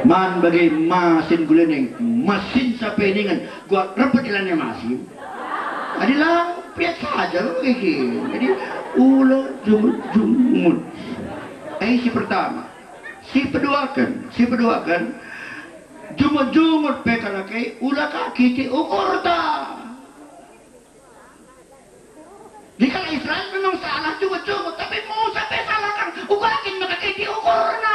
Man bagi masin guleneng, masin sa peningan, gua repet ilannya masin. Adalah piat saja begini. Jadi ulah jumut-jumut. Si pertama, si peduakan jumut-jumut pekalakai ulah kaki ti ukur ta. Di kala Israel memang salah jumut-jumut, tapi Musa pe salah kan ukur kaki ti ukur na.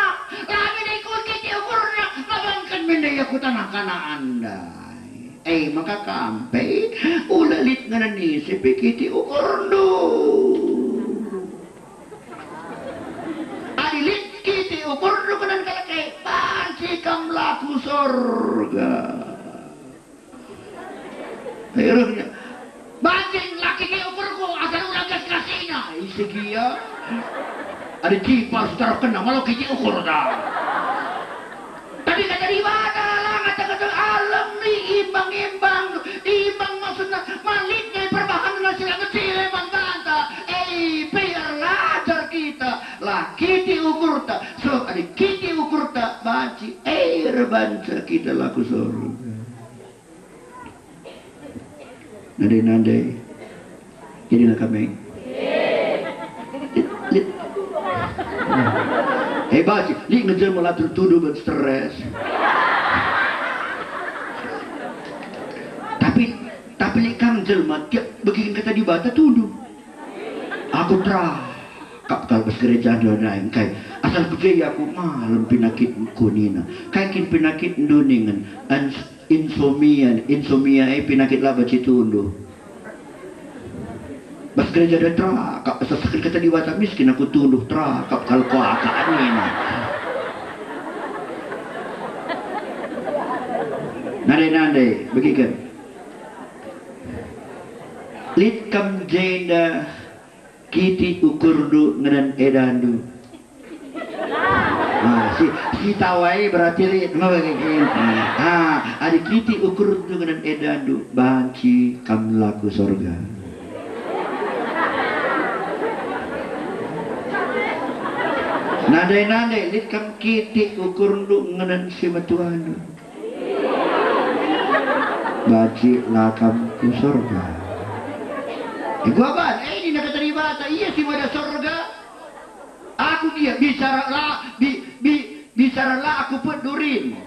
aku tanah kana anda. Maka kampe ulalit nga nanisip kiti ukurdo. Adilit kiti ukurdo kanan kalakay panci kam laku sorga. Akhirnya banjing laki kayo ukur ko asal ulang gas kasina. Sige ya. Ada cipar secara kena malu kiti ukur dah. Tapi kata di mana lah kata-kata alam ni imbang-imbang maksudnya maliknya perbahan na sila kecil emang banta. Biarlah ajar kita lah kiti ukur ta. So ada kiti ukur ta banci banca kita laku sorga. Nandai-nandai inilah kami. Baci, li ngejar malah tertuduh berstres. Tapi li kang jelma tiap begini kata di bata tuduh. Aku kap kalau gereja donain kai asal kejaya aku malam penyakit kunina. Kai kin penyakit duningan insomnia penyakit laba citundu. Bas gereja ada kap sakit kata di bata miskin aku tunduh kap kalau kau akaan ini. Nandai begikan. Lit kam jenda kiti ukurdu ngedan edandu. Si tawai berarti lit begini. Ada kiti ukurdu ngedan edandu banci kam laku sorga. Nandai lit kam kiti ukurdu ngedan si matuanu. Banci lakam ku sorga. Gua ban, ini nak terima tak? Iya sih pada sorga. Aku dia bicaralah, bicaralah aku pedurin.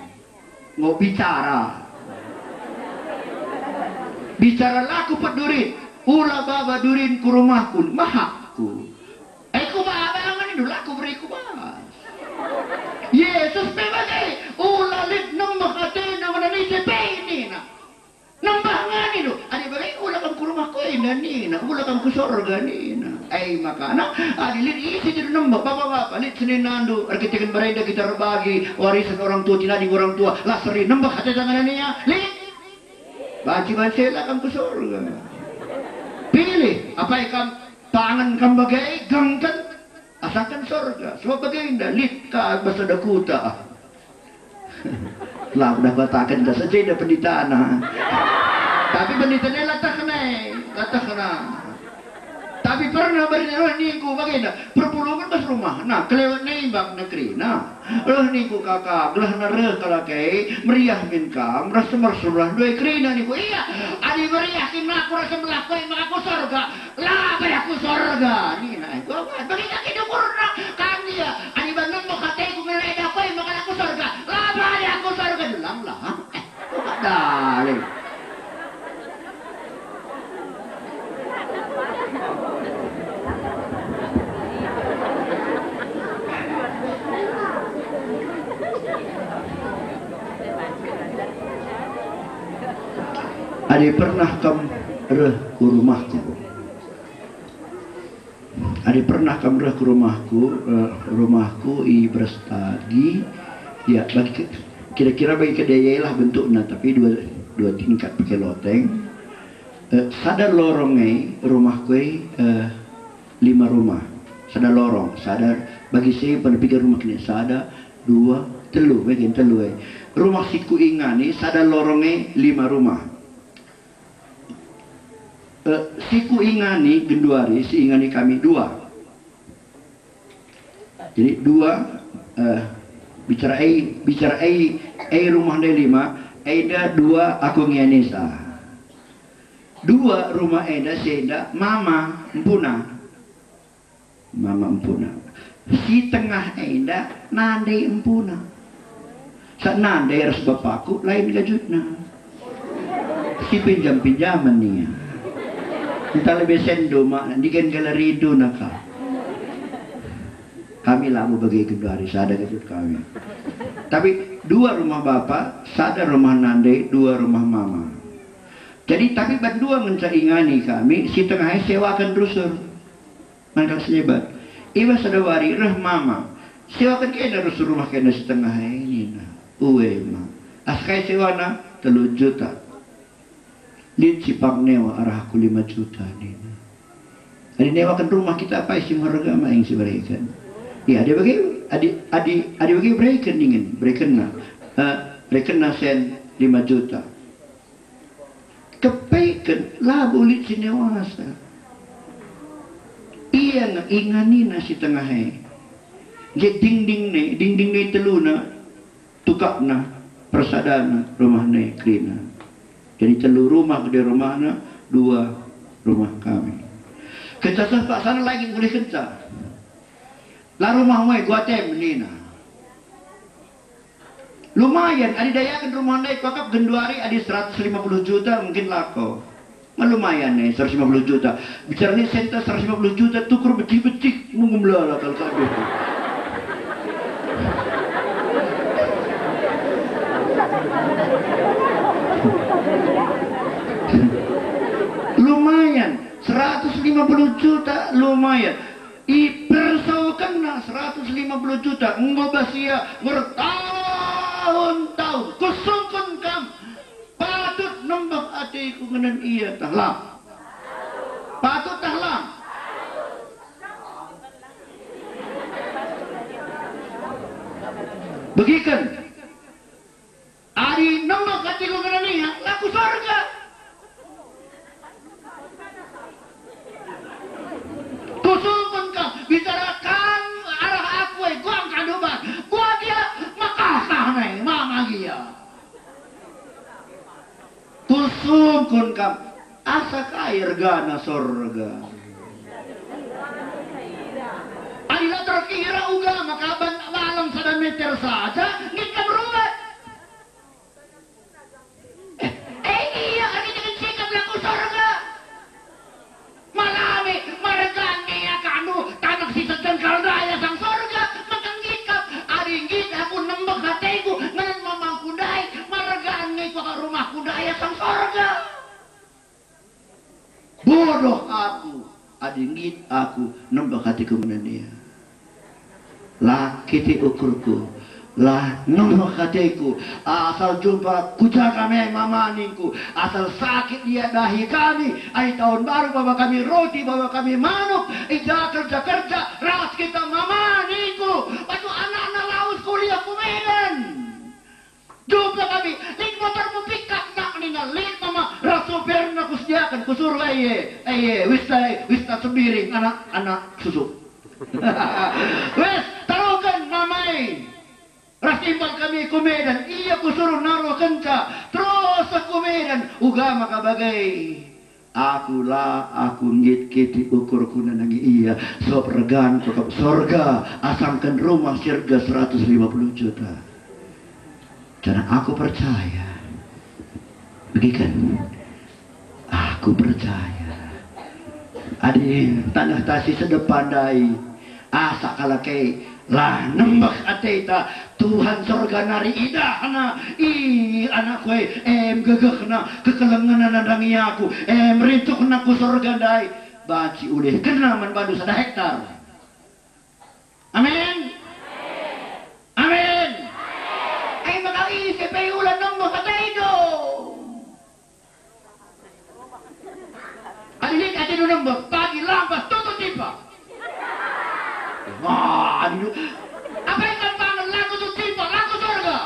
Mau bicara. Bicaralah aku pedurin. Ulah baba durin ku rumahku, mahakku. Ku baba angan dulu aku beri ku bahas. Yesus bebagai ulah lit nambah katena mana ni ini na. Nambah ngani do. Adi bagai ulah kam ku rumahku ini na. Ulah kam ku sorga ni na. Makana adi lit isi jadi nambah bapak-bapak lit senin nandu arkitekan berenda kita berbagi warisan orang tua tinadi orang tua lah seri nambah kata tangan ni ya. Lit. Banci lah kam ku sorga. Pilih apa yang tangan kam bagai gangkan asalkan sorga. Sebab bagai lit ka bahasa dakuta. Lah udah batakan dah saja dah penditaan. Tapi penditanya latah kena. Tapi pernah berjalan niku bagaimana? Perpuluhan pas rumah. Nah, kelewat nembak negeri. Nah, niku kakak, belah nara kalakai meriah minkam, rasa mersulah dua kerina niku. Iya, adi meriah kena aku rasa melakukan aku sorga. Lah, aku sorga. Ni nah, aku apa? Bagaimana kita kurna kami ya? Adi bandung mau kata aku ngeleda aku makan aku sorga. Lah, aku sorga dulang lah. Dalih. Ade pernah kam reh ku rumahku. Ade pernah kam reh ku rumahku i berstagi. Ya bagi kira-kira bagi kedaya lah bentuknya tapi dua tingkat pakai loteng. Sadar lorongnya rumahku 5 rumah. Sadar lorong, sadar bagi saya pada pikir rumah kini sadar 2, 3 bagian 3. Rumah siku ingani sadar lorongnya 5 rumah. Siku ingani genduari si ingani kami 2. Jadi 2 bicara rumah ada 5 ada 2 aku ngianisa 2 rumah ada senda mama empuna si tengah ada nande empuna saat nande harus bapakku lain gajutna si pinjam-pinjaman nih entah lebih sendo mak dikan galeri itu naka kami lah mau bagi kedua hari sadar gajut kami Tapi 2 rumah bapak, 1 rumah nande, 2 rumah mama. Jadi tapi berdua mencaingani kami, si tengahnya sewakan rusur. Mangkal sejebat. Iba sadawari reh mama. Sewakan kena rusur rumah kena si tengahnya ini na. Uwe ma. Askai sewana 3 juta. Lid si pangnewa arah aku 5 juta ni. Adi newakan rumah kita apa isi harga maing si berikan. Ya ada bagi adi bagi berikan dingin, berikan na sen 5 juta. Kepaikan lah bulit sinewasa. Iya nga ingani na si tengahnya. Jadi dinding ni teluna tukak na persadana rumah na klina. Jadi 3 rumah di rumah na, 2 rumah kami. Kita sampai sana lagi boleh kita. Lah rumah mai gua tem ni na. Lumayan, ada dayakan rumah naik pakap genduari ada 150 juta mungkin laku. Lumayan nih 150 juta. Bicara nih senta 150 juta tukur becik-becik mengumlah kalau kabeh. Lumayan 150 juta lumayan. Ipersaukan na 150 juta ngobasia tahun-tahun kusungkun kam patut nembak hatiku ngenen iya tahlam patut tahlam begikan ari nembak hatiku ngenen iya laku surga kusungkun kam bicarakan arah aku gua kaduban gua dia makasah nih mama dia kusungkun kam asa kair gana sorga adila terkira uga makaban malam 1 meter saja ngikam rumah iya ini dengan sikap laku sorga malami maragani ya kanu tanak si sedang kaldaya sang sorga makang gikap aringgit aku nembak hatiku ngan mamang kudai maragani ko ka rumah kudaya sang sorga bodoh aku aringgit aku nembak hatiku menan dia lah kiti ukurku lah nembak hatiku asal jumpa kuja kami mamaninku asal sakit dia dahi kami ay tahun baru bawa kami roti bawa kami manuk ija kerja ras kita mamaninku waktu anak-anak laut kuliah kumedan jumpa kami link motor mupikak nak nina link mama rasopir na kusdiakan kusur aye wista sebiring anak susu wes taruhkan mamai rasimbal kami kumedan iya kusuruh naruh kenca terus kumedan ugama kabagai akulah aku ngit kiti ukur kuna nangi iya sop regan tukap sorga asangkan rumah sirga 150 juta karena aku percaya begikan aku percaya adi tanah tasi sedepan dai asa kalake lah nembak ateta Tuhan sorga nari idahna anak kue gegekna kekelenganan nandangi aku merintukna ku sorga dai baci ulih kena man badu 1 hektar amin amin ay makali sepay ulan nembak ateta adilik ateta nembak pagi lampas tutup tiba aduh apa yang kampangan laku tuh tiba laku sorga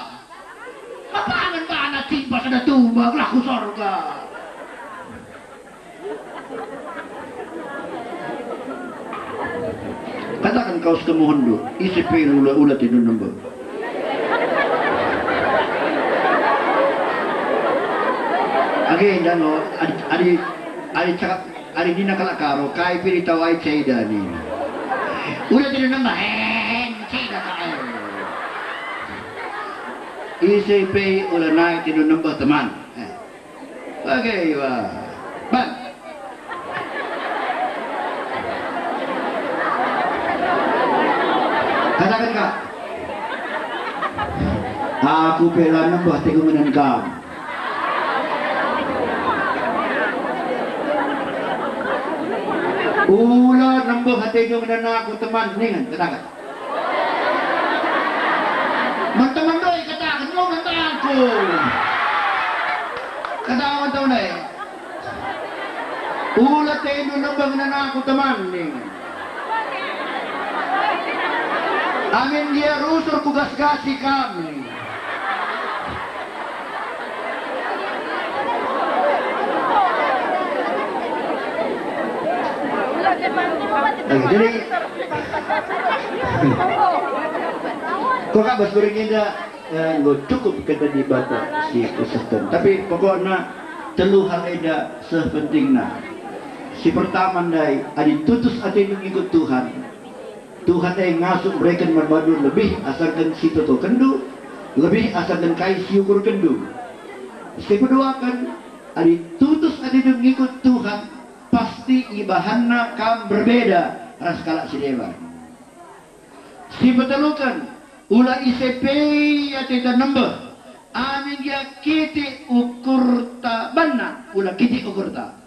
kapangan ba anak tiba kada tumbag laku sorga katakan kau sekemohon do isi pil ulat itu nembak again dan lo adi cakap adi dina kalakaro kai pilih tawai ceda ni udah tidak nambah tidak kaya ICP udah naik tidak nambah teman oke wah ban katakan kak Aku pela nambah tiga menengkam. Ulah nambah hati itu menengah aku teman nih kan, katakan. Teman-teman doi katakan, mau kata aku. Katakan tahu nih. Ulah tiga nambah menengah aku teman nih. Amin dia rusur kugas-gasi kami. Jadi kok gak bersuring indah cukup kata di bata si Kristen. Tapi pokoknya telu hal eda sepentingna. Si pertama ndai adi tutus ati ngikut Tuhan. Tuhan yang ngasuh mereka berbadu lebih asalkan si toto kendu, lebih asalkan kai si ukur kendu. Si kedua kan adi tutus ati ngikut Tuhan. Pasti ibahanna kam berbeda raskala si dewa. Si betelukan ulah ICP ya tidak nambah. Amin ya kiti ukur ta bana ulah kiti ukur ta.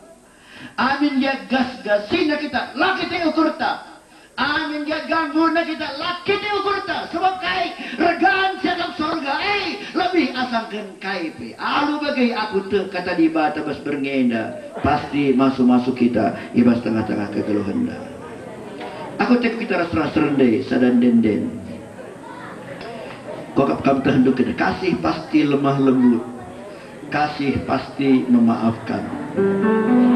Amin ya gas-gasina kita lah kiti ukur ta. Amin ya gangguan kita lah kiti ukur ta. Sebab kai regaan sedang sorga lebih asangkan kai pe. Alu bagai aku te kata di bata bas berngenda. Pasti masuk-masuk kita ibas tengah-tengah kegeluhan dah. Aku tek kita ras-ras rendai sadan den-den. Kokap kam terhenduk kita kasih pasti lemah lembut. Kasih pasti memaafkan.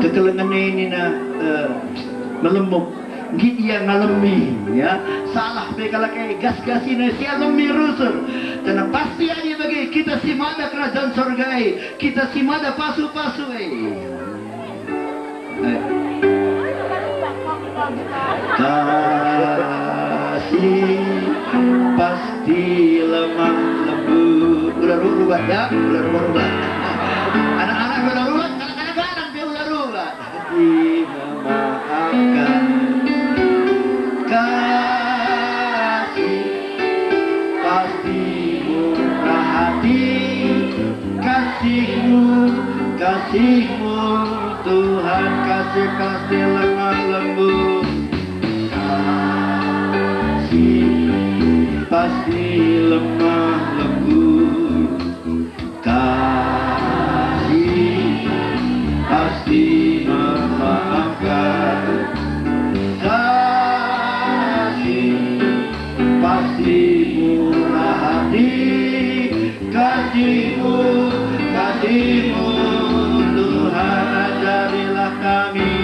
Kekelengan ini na melembut. Gitu yang ngalami ya salah bekala kayak gas-gasina si alami rusur. Karena pasti aja bagi kita simada kerajaan surga kita simada pasu-pasu kasih pasti lemah lembut. Udah rubah ya, udah rubah. Anak-anak udah rubah, kadang-kadang dia udah rubah. Memaafkan kasih pasti murah hati. Kasihmu Tuhan kasih pasti lemah lembut. Pasti lemah lembut. Kasih pasti memaafkan. Kasih pasti murah hati. Kasihmu Tuhan ajarilah kami.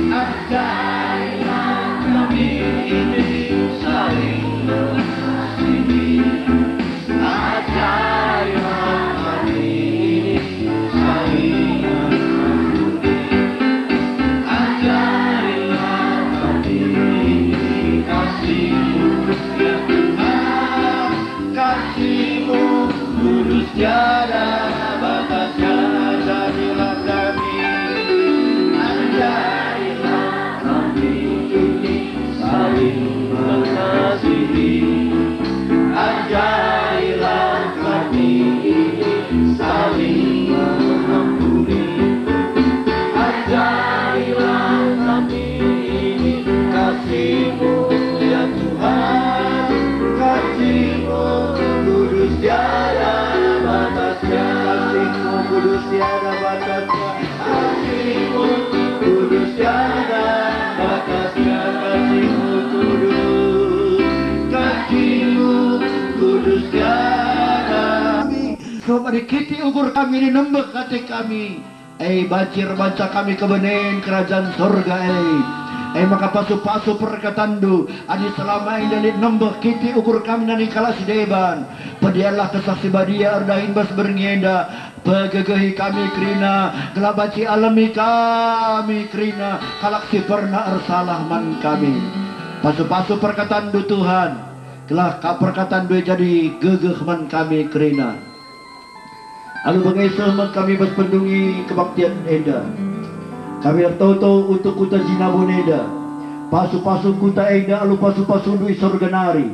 Ajarilah kami ini saling mengasihi. Ajarilah kami saling mengampuni. Ajarilah kami kasih-Mu ya Tuhan. Kasih-Mu kudus tiada batasnya. Ajarilah kami. Ajarilah kami ini saling mengasihi. Ajarilah kami ini saling mengampuni. Ajarilah kami ini kasih-Mu ya Tuhan. Kasih-Mu kudus tiada batasnya. Kasih-Mu kudus tiada batasnya. Kasih-Mu kudus tiada batasnya. Kasih-Mu kudus. Kasih-Mu kudus tiada. Sebab kiti ukur kami ini nembek hati kami. Bacir baca kami kebenen kerajaan surga maka pasu-pasu perkatandu adi selama ini nembek kiti ukur kami nani kalas deban. Pedialah kesaksi badia ardahin bas berngenda. Pegegehi kami krina gelabaci alami kami krina kalaksi pernah ersalah man kami. Pasu-pasu perkatandu Tuhan. Kelah perkatandu jadi gegeh man kami krina. Alu bagai selamat kami berpendungi kebaktian eda. Kami tahu-tahu untuk kuta jinabun eda. Pasu-pasu kuta eda alu pasu-pasu dui sorganari.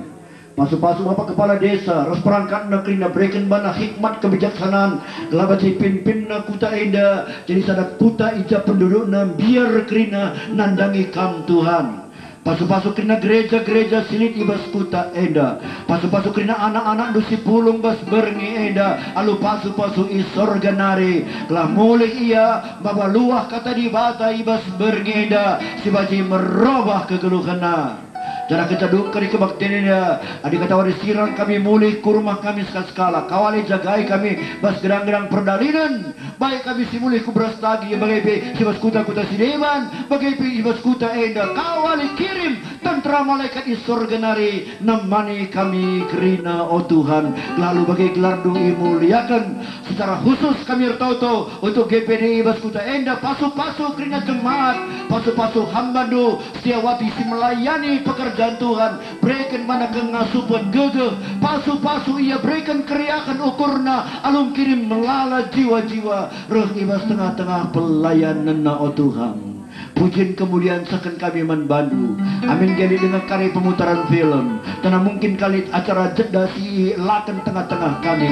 Pasu-pasu Bapak Kepala Desa, ras perangkat na kerina berikan bana hikmat kebijaksanaan, kelabat si pimpin na kuta enda, jadi sadat kuta ija penduduk na biar kerina nandangi kam Tuhan. Pasu-pasu kerina gereja-gereja silit ibas kuta enda, pasu-pasu kerina anak-anak dusi pulung bas berngi enda, alu pasu-pasu isorganari, kelah mulai ia baba luah kata di bata ibas berngi enda, si baji merubah kegeluhana. Jangan kita dukari kebaktian dia. Adik kata waris sirang kami mulih ke rumah kami sekala. Kawali jagai kami bas gerang-gerang perdalinan. Baik kami si mulih ku beras tagi. Bagai si bas kuta-kuta sineman. Bagai si bas kuta enda. Kawali kirim tentera malaikat isor genari. Namani kami kerina oh Tuhan. Lalu bagai gelar dui muliakan. Secara khusus kami ertauto untuk GPDI bas kuta enda. Pasu-pasu kerina jemaat. Pasu-pasu hambadu. Setiawati si melayani pekerjaan Tuhan, berikan mana kengasupan gegeh, pasu-pasu ia berikan keriakan ukurna, alum kirim melala jiwa-jiwa, roh ibas tengah-tengah pelayanan na oh Tuhan. Pujian kemuliaan sekan kami manbandu. Amin jadi dengan karya pemutaran film. Tanah mungkin kali acara jeda si lakan tengah-tengah kami.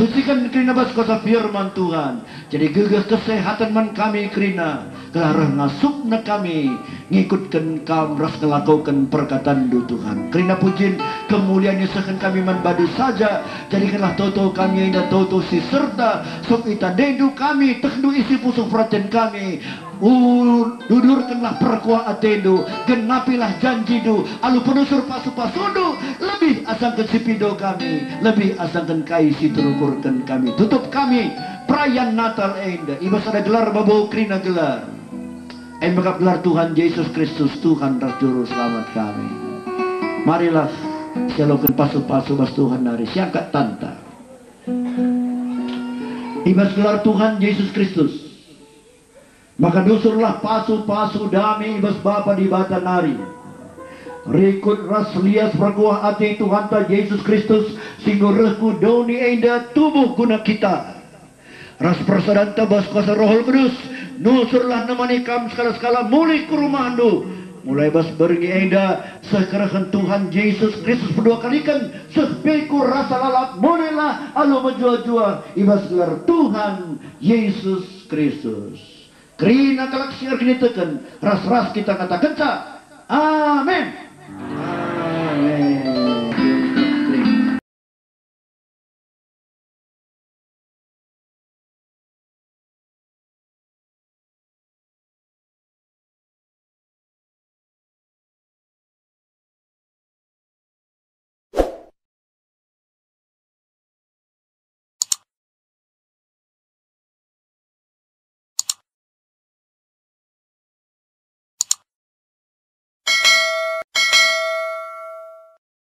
Sucikan kerina bas kuasa firman Tuhan. Jadi gegeh kesehatan man kami kerina. Kelarah ngasup na kami. Ngikutkan kam ras ngelakukan perkataan du Tuhan. Kerina pujian kemuliaan sekan kami manbandu saja. Jadikanlah toto kami ina toto si serta. Sok ita dendu kami. Tekdu isi pusuk perhatian kami. Dudurkanlah perkuah atendu, genapilah janjidu, alu penusur pasu-pasudu, lebih asangkan sipido kami, lebih asangkan kai si terukurkan kami, tutup kami perayaan Natal enda, ibas ada gelar babau krina gelar, bakap gelar Tuhan Yesus Kristus, Tuhan dan Juru Selamat kami. Marilah sialokan pasu-pasu bas Tuhan nari, siangkat tanta, ibas gelar Tuhan Yesus Kristus. Maka dusurlah pasu-pasu dami ibas Bapa di bata nari. Rikut ras lias perkuah hati Tuhan ta Yesus Kristus singgurehku doni enda tubuh guna kita. Ras persadan tabas kuasa Rohul Kudus nusurlah nemani kam skala-skala mulai ke rumah andu. Mulai bas beringi enda sekerahan Tuhan Yesus Kristus kedua kalikan sepiku rasa lalap mulailah alu menjua-jua ibas gelar Tuhan Yesus Kristus. Kerina kalak siar kini tekan ras-ras kita kata kenca. Amin.